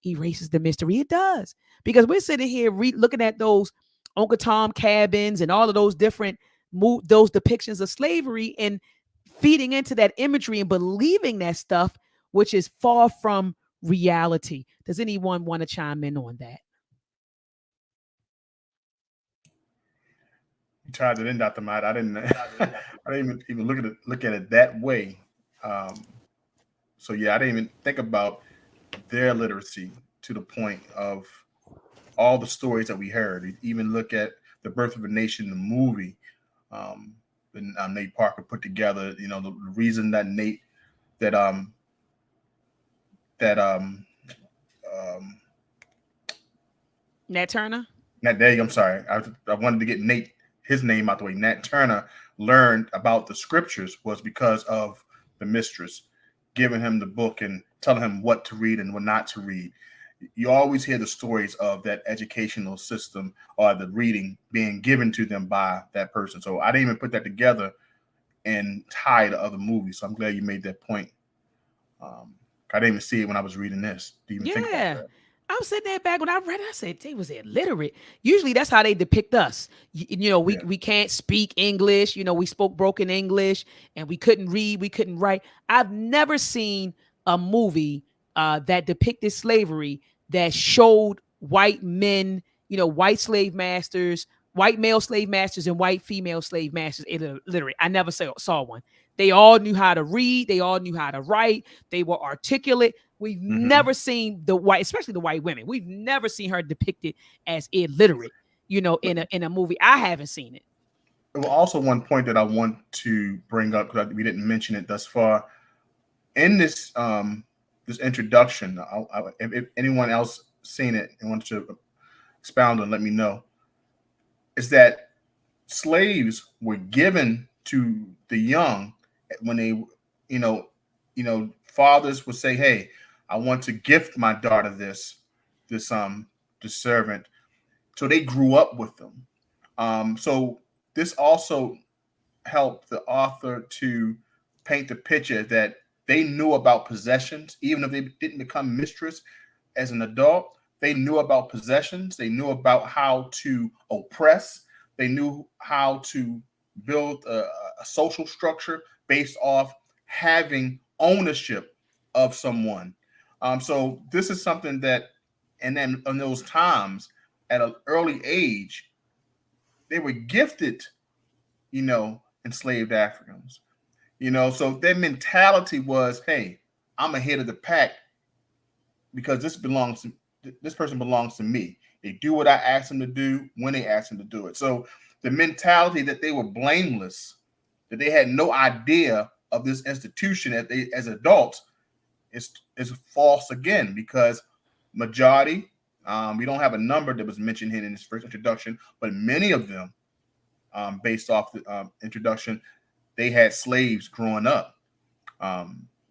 erases the mystery. It does, because we're sitting here looking at those Uncle Tom cabins and all of those different those depictions of slavery, and feeding into that imagery and believing that stuff, which is far from reality. Does anyone want to chime in on that? You tied it in, Dr. Matt. I didn't. I didn't even look at it that way. So yeah, I didn't even think about their literacy to the point of all the stories that we heard. Even look at the Birth of a Nation, the movie, and Nate Parker put together. The reason that that um that Nat Turner. Nat, there you go, I'm sorry. I wanted to get Nate his name out the way. Nat Turner learned about the scriptures was because of the mistress giving him the book and telling him what to read and what not to read. You always hear the stories of that educational system or the reading being given to them by that person. So I didn't even put that together and tie to other movies. So I'm glad you made that point. I didn't even see it when I was reading this. Do you even think about that? I'm sitting there back when I read it, I said, they was illiterate. Usually that's how they depict us. We can't speak English. We spoke broken English, and we couldn't read, we couldn't write. I've never seen a movie that depicted slavery that showed white men, white slave masters, white male slave masters, and white female slave masters illiterate. I never saw one. They all knew how to read. They all knew how to write. They were articulate. We've never seen the white, especially the white women. We've never seen her depicted as illiterate, in a movie. I haven't seen it. Well, also one point that I want to bring up, because we didn't mention it thus far in this this introduction. If anyone else seen it and wants to expound and let me know, is that slaves were given to the young when they, fathers would say, "Hey, I want to gift my daughter this servant," so they grew up with them. So this also helped the author to paint the picture that they knew about possessions, even if they didn't become mistress as an adult. They knew about possessions. They knew about how to oppress. They knew how to build a social structure based off having ownership of someone. So this is something that, and then in those times, at an early age, they were gifted, enslaved Africans. So their mentality was, hey, I'm ahead of the pack because this person belongs to me. They do what I ask them to do when they ask them to do it. So the mentality that they were blameless, that they had no idea of this institution as adults, is false again, because majority, we don't have a number that was mentioned here in this first introduction, but many of them, based off the introduction, they had slaves growing up.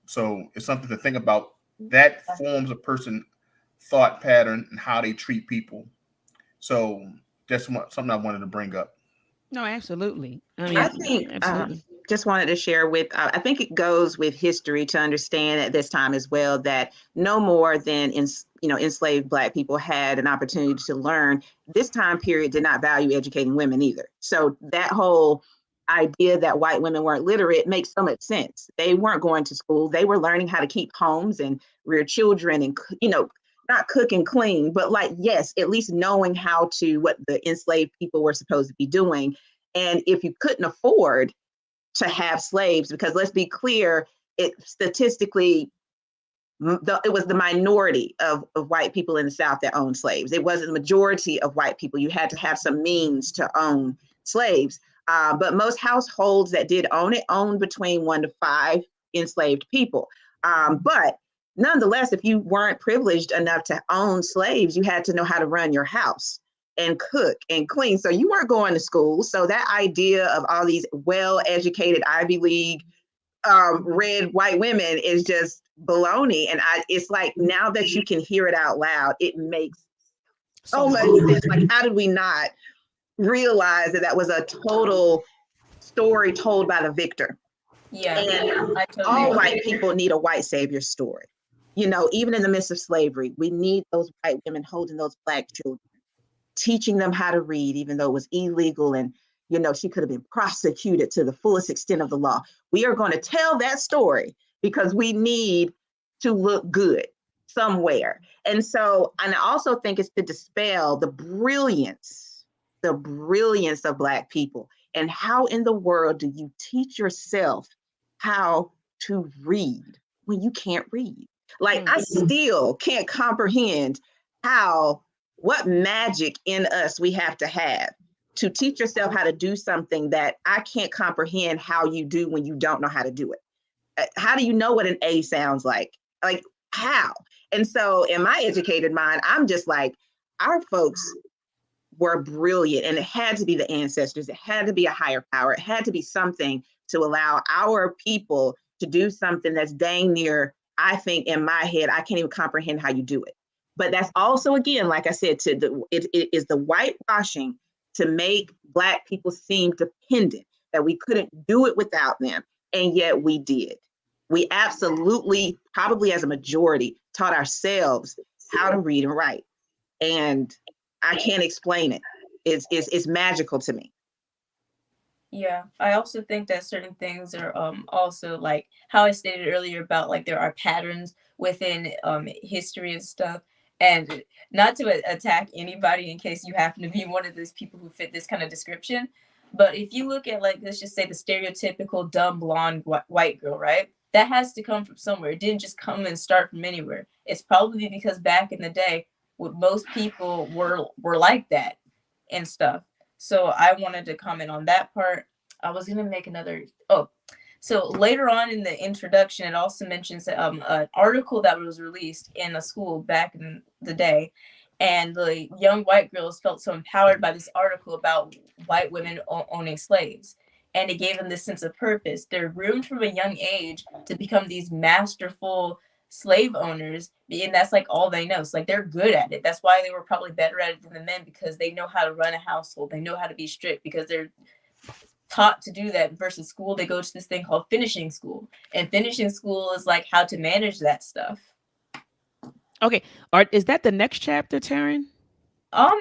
So it's something to think about. That forms a person thought pattern and how they treat people. So that's something I wanted to bring up. No, absolutely. I I mean, think absolutely. just wanted to share with, I think it goes with history to understand at this time as well that no more than enslaved Black people had an opportunity to learn. This time period did not value educating women either. So that whole idea that white women weren't literate makes so much sense. They weren't going to school. They were learning how to keep homes and rear children and, not cook and clean, but like, yes, at least knowing what the enslaved people were supposed to be doing. And if you couldn't afford to have slaves, because let's be clear, it statistically, it was the minority of white people in the South that owned slaves. It wasn't the majority of white people. You had to have some means to own slaves. But most households that did own it owned between 1 to 5 enslaved people. But nonetheless, if you weren't privileged enough to own slaves, you had to know how to run your house and cook and clean. So you weren't going to school. So that idea of all these well-educated Ivy League red white women is just baloney. And it's like, now that you can hear it out loud, it makes so much sense. Like, how did we not realize that was a total story told by the victor? Yeah, And I totally all agree. white people need a white savior story. Even in the midst of slavery, we need those white women holding those Black children, teaching them how to read, even though it was illegal and, she could have been prosecuted to the fullest extent of the law. We are going to tell that story because we need to look good somewhere. And I also think it's to dispel the brilliance of Black people. And how in the world do you teach yourself how to read when you can't read? Like, I still can't comprehend what magic in us we have to have to teach yourself how to do something that I can't comprehend how you do when you don't know how to do it. How do you know what an A sounds like? Like, how? And so in my educated mind, I'm just like, our folks were brilliant, and it had to be the ancestors. It had to be a higher power. It had to be something to allow our people to do something that's dang near, I think in my head, I can't even comprehend how you do it. But that's also, again, like I said, it is the whitewashing to make Black people seem dependent, that we couldn't do it without them. And yet we did. We absolutely, probably as a majority, taught ourselves how to read and write. And I can't explain it. It's magical to me. Yeah, I also think that certain things are also like how I stated earlier about like there are patterns within history and stuff. And not to attack anybody in case you happen to be one of those people who fit this kind of description, but if you look at, like, let's just say the stereotypical dumb blonde white girl, right? That has to come from somewhere. It didn't just come and start from anywhere. It's probably because back in the day, most people were like that and stuff. So I wanted to comment on that part. I was gonna make another. Oh, so later on in the introduction, it also mentions an article that was released in a school back in the day, and the young white girls felt so empowered by this article about white women owning slaves, and it gave them this sense of purpose. They're groomed from a young age to become these masterful slave owners, and that's like all they know. So like they're good at it. That's why they were probably better at it than the men, because they know how to run a household. They know how to be strict because they're taught to do that. Versus school, they go to this thing called finishing school, and finishing school is like how to manage that stuff. Okay. Is that the next chapter, Taryn? I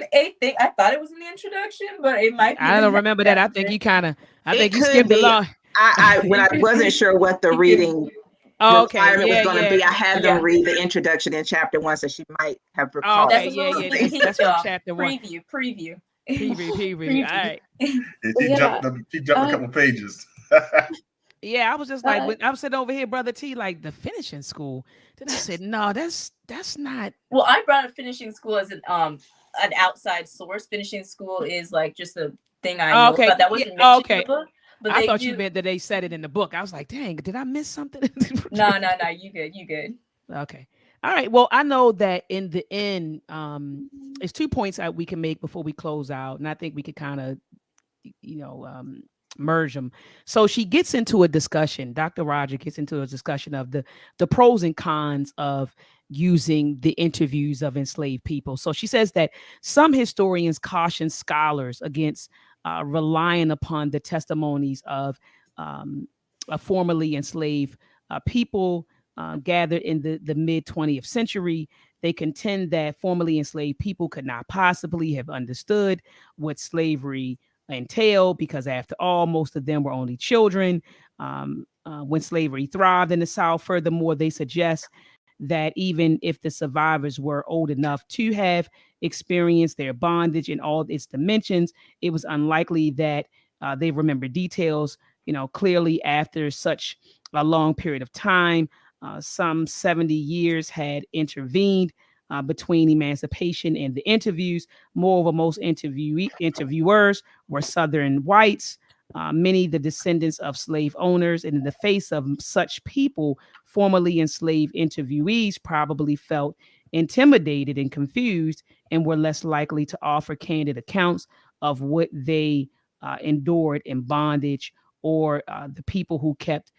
thought it was in the introduction, but it might be I the don't next remember that. chapter. I It think you could skipped be. along. I when I wasn't sure what the It could reading Oh, okay. requirement was Yeah, going to yeah. be, I had them Yeah, read the introduction in chapter 1, so she might have Oh, recalled okay. that's a Yeah, little yeah. sneak something. peek, That's from y'all. chapter one. Preview, Preview. All preview. right. Yeah. She jumped a Um, couple pages. Yeah, I was just like, uh, when I'm sitting over here, brother T, like the finishing school. Then I said, no, that's not. Well, I brought up finishing school as an outside source. Finishing school is like just a thing I Oh, know okay. about that Yeah. wasn't Oh, mentioned in the okay. book, but I they thought you do. meant that they said it in the book. I was like, dang, did I miss something? No. You good. Okay. All right. Well, I know that in the end, it's 2 points that we can make before we close out, and I think we could kind of, you know, merge them. So she gets into a discussion. Dr. Roger gets into a discussion of the pros and cons of using the interviews of enslaved people. So she says that some historians caution scholars against relying upon the testimonies of formerly enslaved people gathered in the mid 20th century. They contend that formerly enslaved people could not possibly have understood what slavery entailed because, after all, most of them were only children when slavery thrived in the South. Furthermore, they suggest that even if the survivors were old enough to have experienced their bondage in all its dimensions, it was unlikely that they remember details, clearly after such a long period of time. Some 70 years had intervened between emancipation and the interviews. Moreover, most interviewers were Southern whites, many the descendants of slave owners. And in the face of such people, formerly enslaved interviewees probably felt intimidated and confused and were less likely to offer candid accounts of what they endured in bondage or the people who kept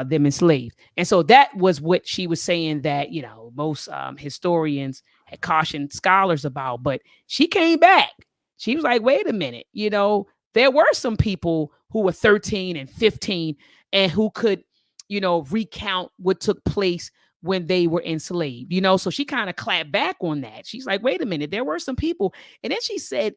them enslaved. And so that was what she was saying that, most historians had cautioned scholars about. But she came back. She was like, wait a minute, there were some people who were 13 and 15 and who could, recount what took place when they were enslaved, so she kind of clapped back on that. She's like, wait a minute, there were some people. And then she said,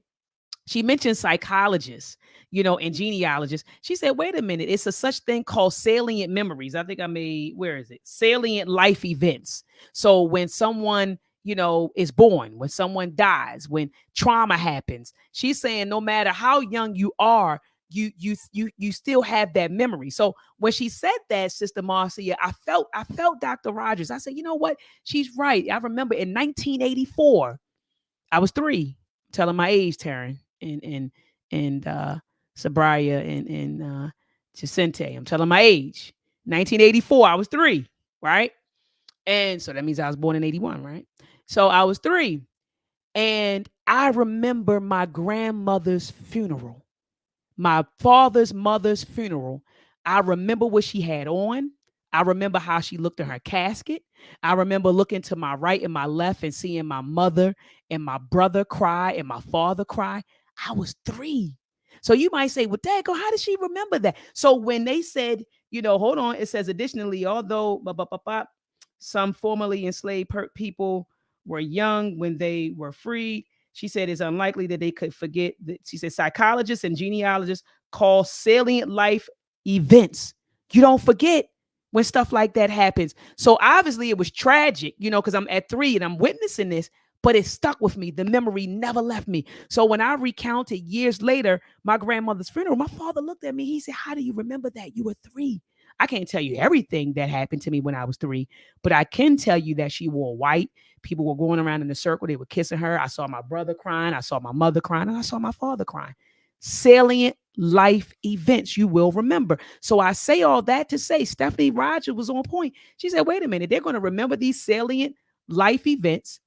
she mentioned psychologists, and genealogists. She said, wait a minute, it's a such thing called salient memories. I think I made, where is it? Salient life events. So when someone, is born, when someone dies, when trauma happens, she's saying no matter how young you are, you still have that memory. So when she said that, Sister Marcia, I felt Dr. Rogers. I said, you know what? She's right. I remember in 1984, I was 3, telling my age, Taryn, and Sabria and Jacinte. I'm telling my age. 1984, I was 3, right? And so that means I was born in 81, right? So I was 3. And I remember my grandmother's funeral, my father's mother's funeral. I remember what she had on. I remember how she looked in her casket. I remember looking to my right and my left and seeing my mother and my brother cry and my father cry. I was 3. So you might say, well, Dago, how did she remember that? So when they said, hold on, it says additionally, although some formerly enslaved people were young when they were freed, she said it's unlikely that they could forget that. She said psychologists and genealogists call salient life events. You don't forget when stuff like that happens. So obviously it was tragic, because I'm at 3 and I'm witnessing this, but it stuck with me. The memory never left me. So when I recounted years later my grandmother's funeral, my father looked at me. He said, how do you remember that? You were 3. I can't tell you everything that happened to me when I was 3, but I can tell you that she wore white. People were going around in a circle. They were kissing her. I saw my brother crying. I saw my mother crying. And I saw my father crying. Salient life events you will remember. So I say all that to say Stephanie Rogers was on point. She said, wait a minute, they're going to remember these salient life events.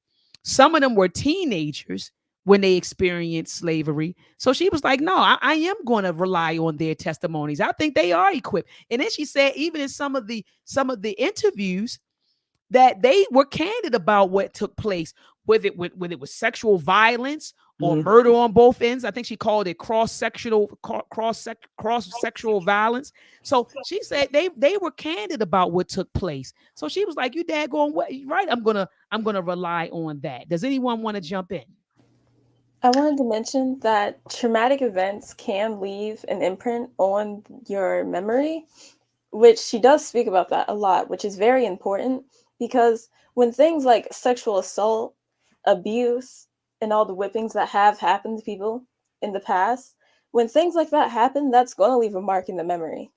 Some of them were teenagers when they experienced slavery. So she was like, no, I am going to rely on their testimonies. I think they are equipped. And then she said, even in some of the interviews, that they were candid about what took place, whether it was sexual violence or murder on both ends. I think she called it cross sexual violence. So she said they were candid about what took place. So she was like, "You daggone what? Right? I'm I'm going to rely on that. Does anyone want to jump in? I wanted to mention that traumatic events can leave an imprint on your memory, which she does speak about that a lot, which is very important because when things like sexual assault, abuse, and all the whippings that have happened to people in the past, when things like that happen, that's going to leave a mark in the memory.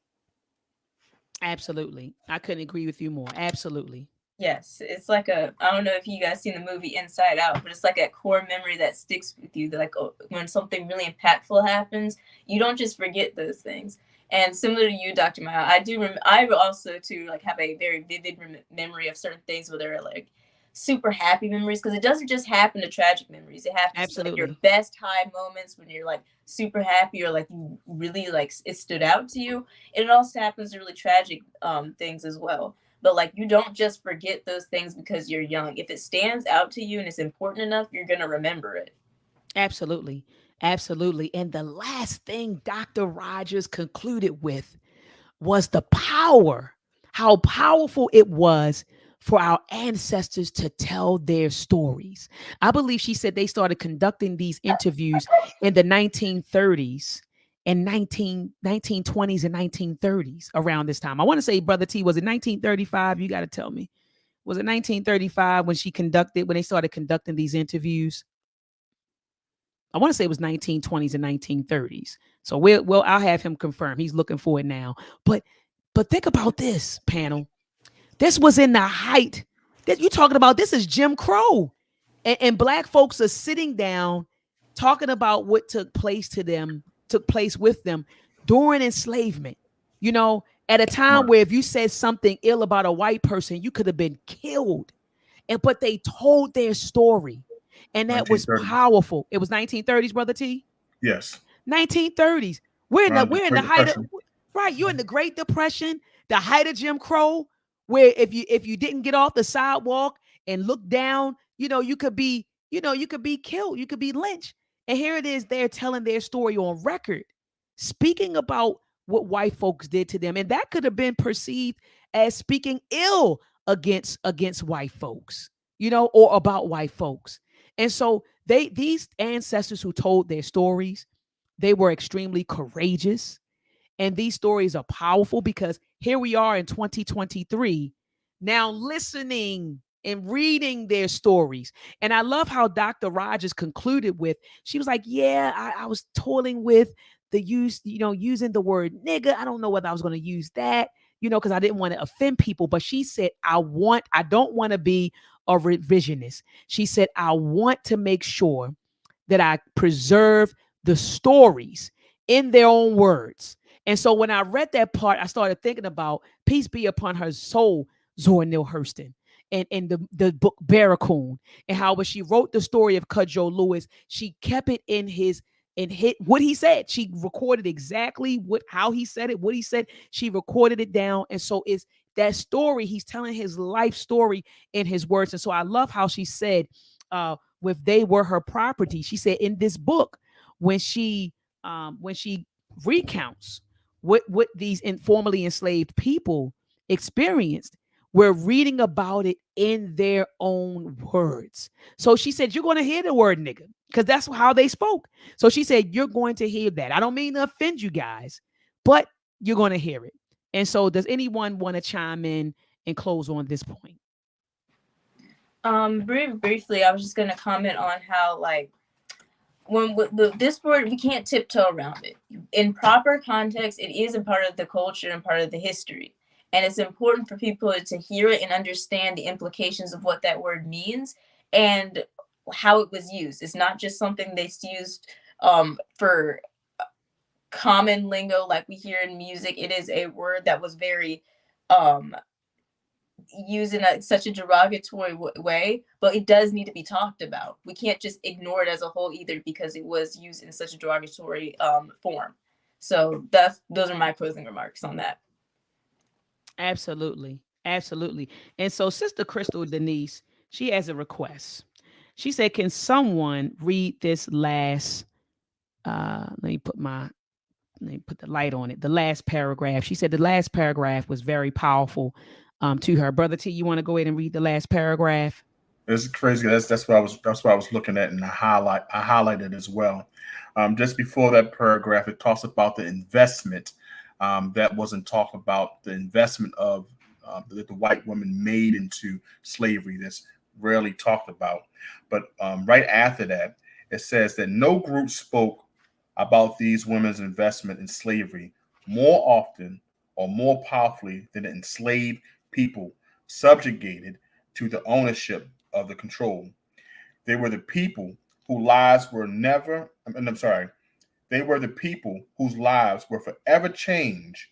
Absolutely. I couldn't agree with you more. Absolutely. Yes, it's like a, I don't know if you guys seen the movie Inside Out, but it's like a core memory that sticks with you. That like when something really impactful happens, you don't just forget those things. And similar to you, Dr. Maya, I do. I also too like have a very vivid memory of certain things where they're like super happy memories, because it doesn't just happen to tragic memories. It happens to like your Absolutely. best high moments when you're like super happy or like you really like it stood out to you. And it also happens to really tragic things as well. But like you don't just forget those things because you're young. If it stands out to you and it's important enough, you're gonna remember it. Absolutely. Absolutely. And the last thing Dr. Rogers concluded with was the power, how powerful it was for our ancestors to tell their stories. I believe she said they started conducting these interviews in the 1930s and 1920s and 1930s around this time. I want to say, Brother T, was it 1935? You got to tell me. Was it 1935 when they started conducting these interviews? I want to say it was 1920s and 1930s. So I'll have him confirm. He's looking for it now. But think about this, panel. This was in the height that you talking about. This is Jim Crow. And black folks are sitting down talking about what took place with them during enslavement. You know, at a time Right. where if you said something ill about a white person, you could have been killed. But they told their story. And that was 1930s. powerful. It was 1930s, Brother T. Yes. 1930s. We're in the Around the we're in the Great height of, Depression. right. You're in the Great Depression, the height of Jim Crow, where if you didn't get off the sidewalk and look down, you could be killed, you could be lynched. And here it is, they're telling their story on record, speaking about what white folks did to them. And that could have been perceived as speaking ill against white folks, or about white folks. And so these ancestors who told their stories, they were extremely courageous. And these stories are powerful because here we are in 2023 now listening and reading their stories. And I love how Dr. Rogers concluded with, she was like, yeah, I was toiling with the use, using the word nigga. I don't know whether I was going to use that, because I didn't want to offend people. But she said, I don't want to be a revisionist. She said, I want to make sure that I preserve the stories in their own words. And so when I read that part, I started thinking about peace be upon her soul, Zora Neale Hurston, and the book Barracoon, and how when she wrote the story of Cudjoe Lewis, she kept it in his and hit what he said. She recorded exactly how he said it, what he said. She recorded it down. And so it's that story. He's telling his life story in his words. And so I love how she said, with they were her property. She said in this book, when she recounts what these informally enslaved people experienced, we're reading about it in their own words. So she said, you're going to hear the word nigga because that's how they spoke. So she said, you're going to hear that. I don't mean to offend you guys, but you're going to hear it. And so does anyone want to chime in and close on this point? Very briefly, I was just gonna comment on how like when this word, we can't tiptoe around it. In proper context, it is a part of the culture and part of the history, and it's important for people to hear it and understand the implications of what that word means and how it was used. It's not just something that's used for common lingo like we hear in music. It is a word that was very um used in such a derogatory way, but it does need to be talked about. We can't just ignore it as a whole either because it was used in such a derogatory form. So those are my closing remarks on that. Absolutely. Absolutely. And so Sister Crystal Denise, she has a request. She said, can someone read this last let me put the light on it. The last paragraph. She said the last paragraph was very powerful to her. Brother T, you want to go ahead and read the last paragraph? It's crazy. That's what I was looking at, and I highlighted as well. Just before that paragraph, it talks about the investment. That wasn't talked about the investment of that the white woman made into slavery. That's rarely talked about. But right after that, it says that no group spoke about these women's investment in slavery more often or more powerfully than the enslaved people subjugated to the ownership of the control. They were the people whose lives were never, I'm sorry, they were the people whose lives were forever changed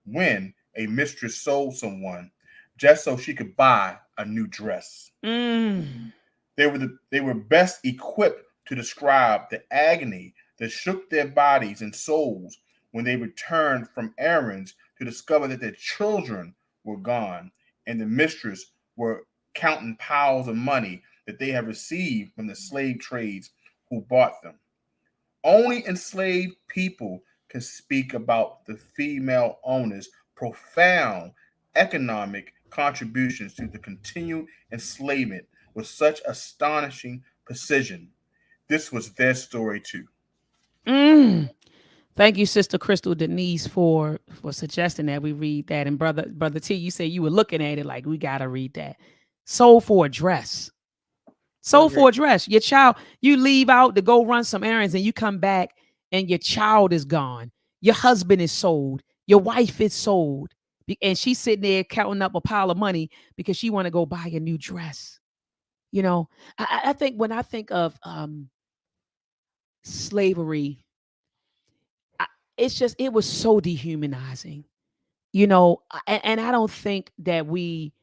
when a mistress sold someone just so she could buy a new dress. Mm. They were best equipped to describe the agony that shook their bodies and souls when they returned from errands to discover that their children were gone and the mistress were counting piles of money that they had received from the slave trades who bought them. Only enslaved people can speak about the female owner's profound economic contributions to the continued enslavement with such astonishing precision. This was their story too. Mm. Thank you, Sister Crystal Denise, for suggesting that we read that. And brother T, you say you were looking at it like we gotta read that. Sold for a dress. Sold for a dress. Your child, you leave out to go run some errands and you come back and your child is gone. Your husband is sold. Your wife is sold. And she's sitting there counting up a pile of money because she want to go buy a new dress. You know, I think when I think of slavery, it's just, it was so dehumanizing, you know, and I don't think that we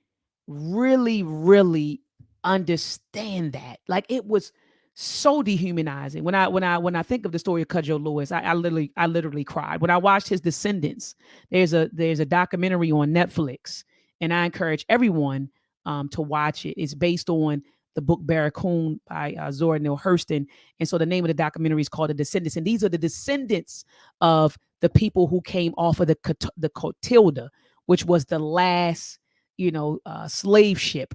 really understand that. Like, it was so dehumanizing. When I think of the story of Cudjo Lewis, I literally cried. When I watched his Descendants, there's a documentary on Netflix, and I encourage everyone to watch it. It's based on the book Barracoon by Zora Neale Hurston. And so the name of the documentary is called The Descendants. And these are the descendants of the people who came off of the Cotilda, which was the last, slave ship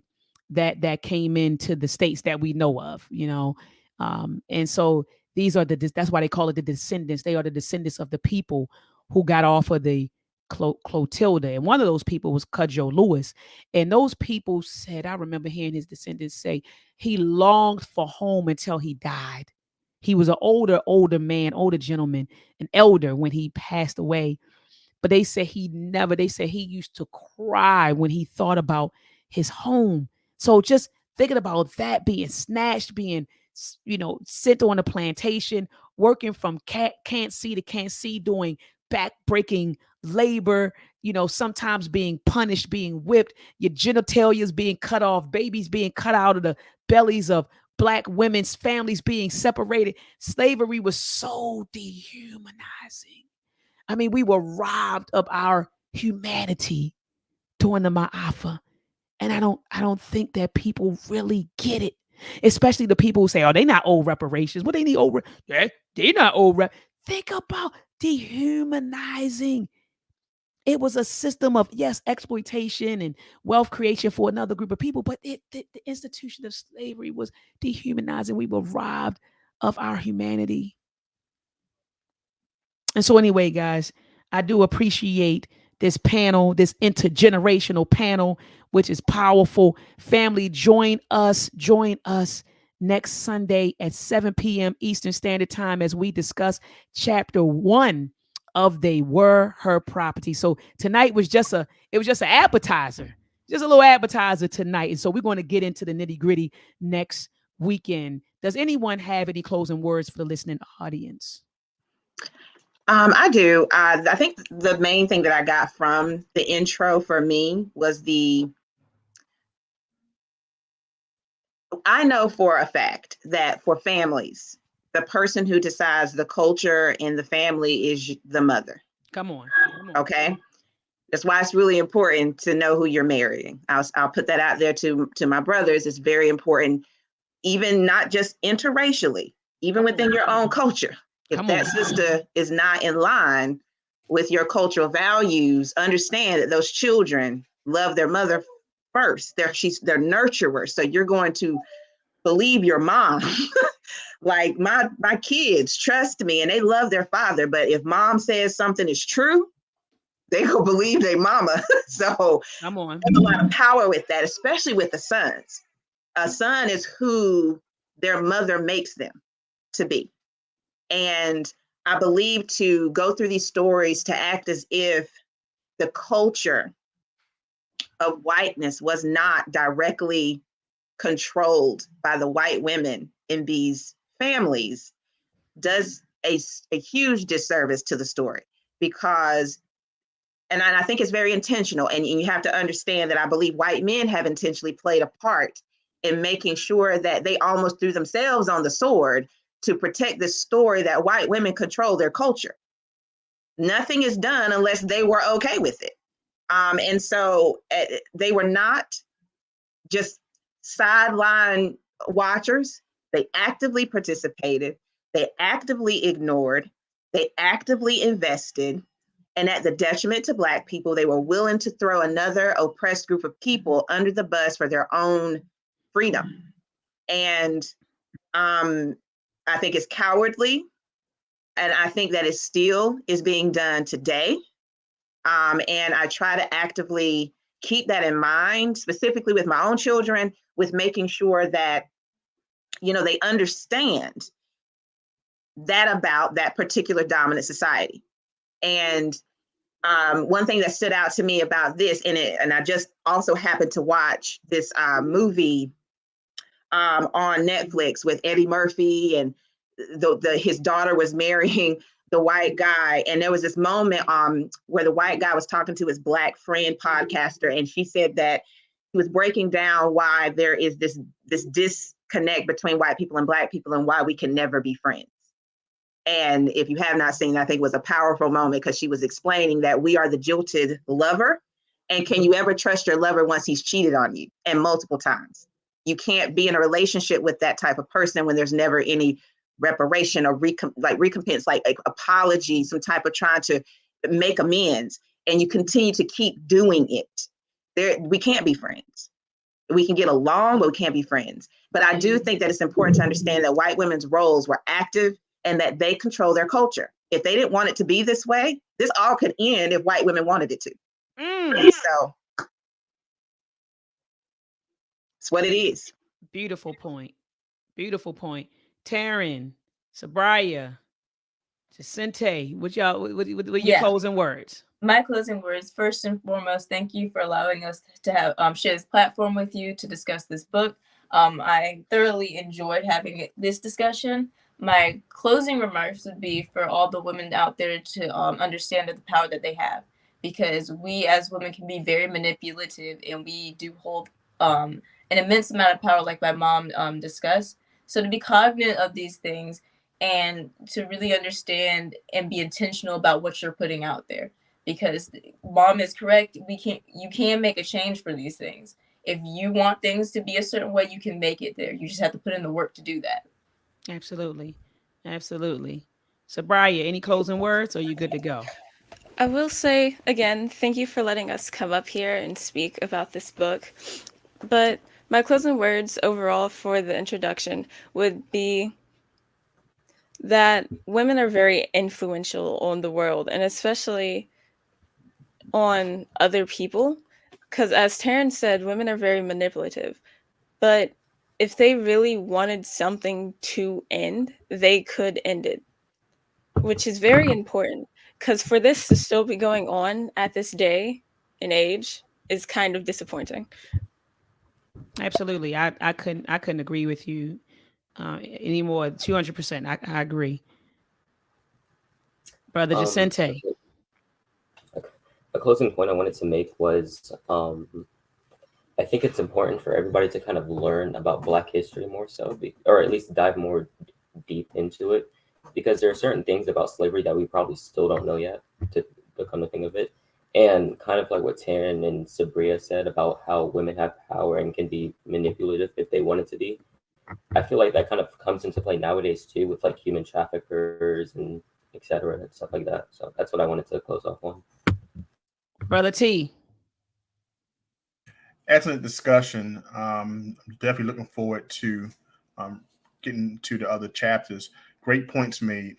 that came into the states that we know of, and so these are that's why they call it the descendants. They are the descendants of the people who got off of the Clotilda, and one of those people was Cudjo Lewis. And those people said, I remember hearing his descendants say, he longed for home until he died. He was an older man, older gentleman, an elder when he passed away. But they said he used to cry when he thought about his home. So just thinking about that being snatched, being, sent on a plantation, working from can't see to can't see, doing back-breaking labor, sometimes being punished, being whipped, your genitalia is being cut off, babies being cut out of the bellies of Black women's families being separated. Slavery was so dehumanizing. I mean, we were robbed of our humanity during the Ma'afa. And I don't think that people really get it. Especially the people who say, oh, they not old reparations. What they need old? Yeah, they not old Think about dehumanizing. It was a system of, yes, exploitation and wealth creation for another group of people, but the institution of slavery was dehumanizing. We were robbed of our humanity. And so, anyway, guys, I do appreciate this panel, this intergenerational panel, which is powerful. Family, join us next Sunday at 7 p.m. Eastern Standard Time as we discuss chapter 1 of They Were Her Property. So tonight was just an appetizer, just a little appetizer tonight. And so we're going to get into the nitty-gritty next weekend. Does anyone have any closing words for the listening audience? I do. I think the main thing that I got from the intro for me was I know for a fact that for families, the person who decides the culture in the family is the mother. Come on. Okay. That's why it's really important to know who you're marrying. I'll put that out there to my brothers. It's very important, even not just interracially, even within your own culture. If that sister is not in line with your cultural values, understand that those children love their mother first. They're nurturers. So you're going to believe your mom. Like my kids trust me and they love their father, but if mom says something is true, they go believe their mama. So Come on. there's a lot of power with that, especially with the sons. A son is who their mother makes them to be. And I believe to go through these stories to act as if the culture of whiteness was not directly controlled by the white women in these families does a huge disservice to the story, because and I think it's very intentional, and you have to understand that I believe white men have intentionally played a part in making sure that they almost threw themselves on the sword to protect this story that white women control their culture. Nothing is done unless they were okay with it. And so they were not just sideline watchers. They actively participated, they actively ignored, they actively invested, and at the detriment to Black people, they were willing to throw another oppressed group of people under the bus for their own freedom. And I think it's cowardly, and I think that it still is being done today. And I try to actively keep that in mind, specifically with my own children, with making sure that, you know, they understand that about that particular dominant society. And one thing that stood out to me about this, and I just also happened to watch this movie on Netflix with Eddie Murphy, and his daughter was marrying the white guy, and there was this moment where the white guy was talking to his Black friend podcaster, and she said that he was breaking down why there is this disconnect between white people and Black people, and why we can never be friends. And if you have not seen, I think it was a powerful moment, because she was explaining that we are the jilted lover, and can you ever trust your lover once he's cheated on you, and multiple times? You can't be in a relationship with that type of person when there's never any reparation or recompense, like apology, some type of trying to make amends, and you continue to keep doing it. We can't be friends. We can get along, but we can't be friends. But I do think that it's important to understand that white women's roles were active and that they control their culture. If they didn't want it to be this way, this all could end if white women wanted it to. So it's what it is. Beautiful point. Beautiful point. Taryn, Sabraya, Jacente, what your Yeah. closing words? My closing words, first and foremost, thank you for allowing us to have share this platform with you to discuss this book. I thoroughly enjoyed having this discussion. My closing remarks would be for all the women out there to understand the power that they have, because we as women can be very manipulative, and we do hold an immense amount of power, like my mom discussed. So to be cognizant of these things, and to really understand and be intentional about what you're putting out there, because mom is correct. You can make a change for these things. If you want things to be a certain way, you can make it there. You just have to put in the work to do that. Absolutely. Absolutely. Sabraya, any closing words, or are you good to go? I will say again, thank you for letting us come up here and speak about this book. But my closing words overall for the introduction would be that women are very influential on the world, and especially on other people. Because as Taryn said, women are very manipulative. But if they really wanted something to end, they could end it, which is very important. Because for this to still be going on at this day and age is kind of disappointing. Absolutely. I couldn't agree with you anymore. 200%. I agree. Brother Um, Jacente. a closing point I wanted to make was I think it's important for everybody to kind of learn about Black history more so, or at least dive more deep into it, because there are certain things about slavery that we probably still don't know yet, to come to think of it. And kind of like what Taryn and Sabria said about how women have power and can be manipulative if they wanted to be. I feel like that kind of comes into play nowadays too, with like human traffickers and etc. and stuff like that. So that's what I wanted to close off on. Brother T. Excellent discussion. Definitely looking forward to um, getting to the other chapters. Great points made.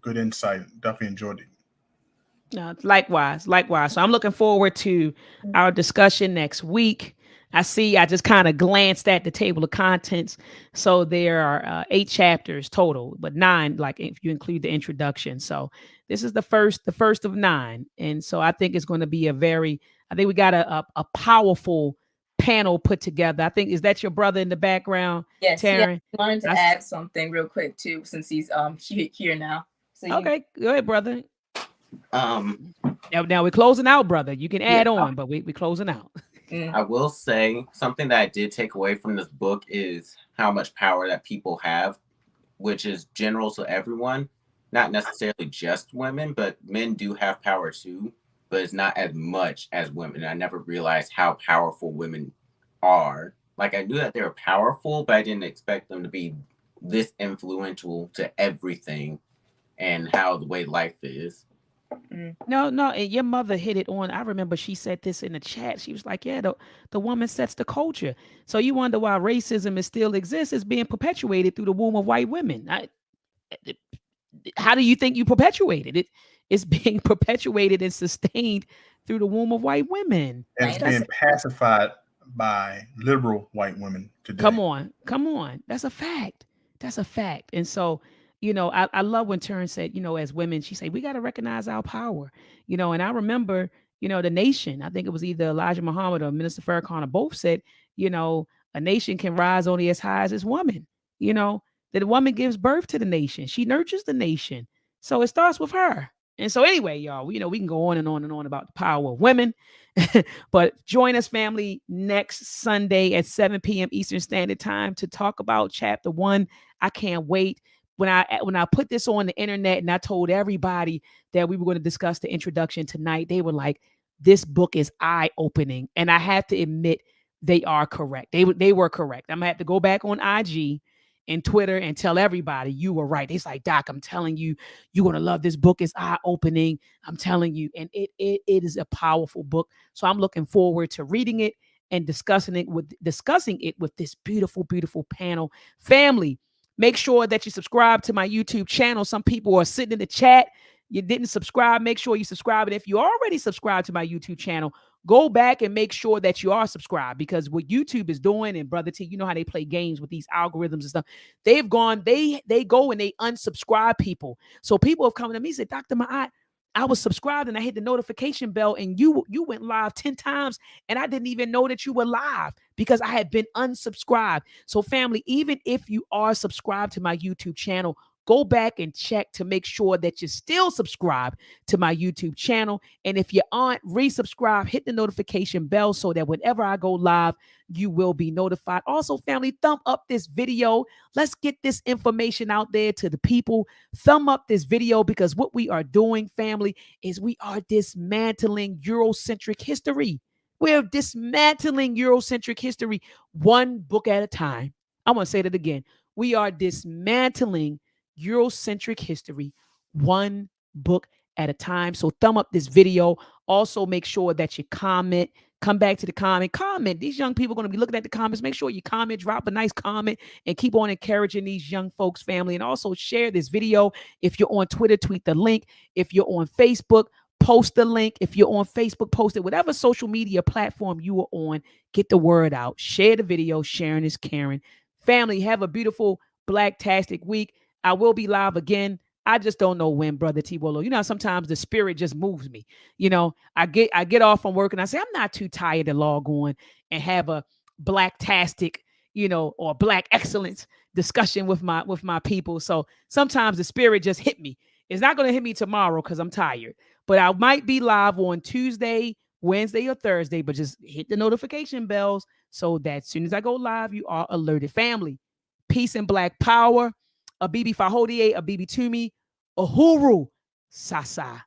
Good insight. Definitely enjoyed it. Likewise, likewise. So I'm looking forward to our discussion next week. I just kind of glanced at the table of contents. So there are 8 chapters total, but 9, like if you include the introduction. So this is the first of 9. And so I think it's going to be I think we got a powerful panel put together. I think, is that your brother in the background, Yes, he Taryn? wanted to I, add something real quick too, since he's here now. So okay, go ahead, brother. Um, Now we're closing out, brother. You can yeah, add on, but we closing out. I will say something that I did take away from this book is how much power that people have, which is general to everyone, not necessarily just women, but men do have power too, but it's not as much as women. I never realized how powerful women are. Like, I knew that they were powerful, but I didn't expect them to be this influential to everything and how the way life is. No, no, and your mother hit it on. I remember she said this in the chat. She was like, "Yeah, the woman sets the culture." So you wonder why racism is still exists. It's being perpetuated through the womb of white women. How do you think you perpetuated it? It's being perpetuated and sustained through the womb of white women. And it's That's being pacified by liberal white women today. come on. That's a fact. That's a fact. And so, I love when Turn said, as women, she said, we got to recognize our power, and I remember, the nation, I think it was either Elijah Muhammad or Minister Farrakhan, or both said, a nation can rise only as high as its woman, you know, that a woman gives birth to the nation. She nurtures the nation. So it starts with her. And so anyway, y'all, we can go on and on and on about the power of women. But join us, family, next Sunday at 7 p.m. Eastern Standard Time to talk about chapter 1. I can't wait. When I put this on the internet and I told everybody that we were going to discuss the introduction tonight, they were like, "This book is eye-opening," and I have to admit they are correct. They were correct. I'm gonna have to go back on IG and Twitter and tell everybody you were right. It's like, Doc, I'm telling you, you're gonna love this book. It's eye-opening. I'm telling you, and it is a powerful book. So I'm looking forward to reading it and discussing it with this beautiful, beautiful panel. Family, make sure that you subscribe to my YouTube channel. Some people are sitting in the chat. You didn't subscribe. Make sure you subscribe. And if you already subscribed to my YouTube channel, go back and make sure that you are subscribed, because what YouTube is doing, and Brother T, you know how they play games with these algorithms and stuff. They go and they unsubscribe people. So people have come to me and said, Dr. Ma'at, I was subscribed and I hit the notification bell and you went live 10 times and I didn't even know that you were live because I had been unsubscribed. So family, even if you are subscribed to my YouTube channel, go back and check to make sure that you're still subscribed to my YouTube channel. And if you aren't, resubscribe, hit the notification bell so that whenever I go live, you will be notified. Also, family, thumb up this video. Let's get this information out there to the people. Thumb up this video, because what we are doing, family, is we are dismantling Eurocentric history. We're dismantling Eurocentric history one book at a time. I'm going to say that again. We are dismantling Eurocentric history one book at a time. So thumb up this video. Also, make sure that you comment. Come back to the comment. These young people are going to be looking at the comments. Make sure you comment, drop a nice comment, and keep on encouraging these young folks, family. And also share this video. If you're on Twitter, tweet the link. If you're on Facebook, post the link. If you're on Facebook, post it. Whatever social media platform you are on, get the word out. Share the video. Sharing is caring. Family, have a beautiful Blacktastic week. I will be live again. I just don't know when, Brother T. Wolo. Sometimes the spirit just moves me. I get off from work and I say, I'm not too tired to log on and have a Blacktastic, or Black excellence discussion with my people. So sometimes the spirit just hit me. It's not going to hit me tomorrow because I'm tired, but I might be live on Tuesday, Wednesday, or Thursday, but just hit the notification bells so that as soon as I go live, you are alerted. Family, peace and Black power. A Bibi Fahodie, a Bibi Tumi, Uhuru Sasa.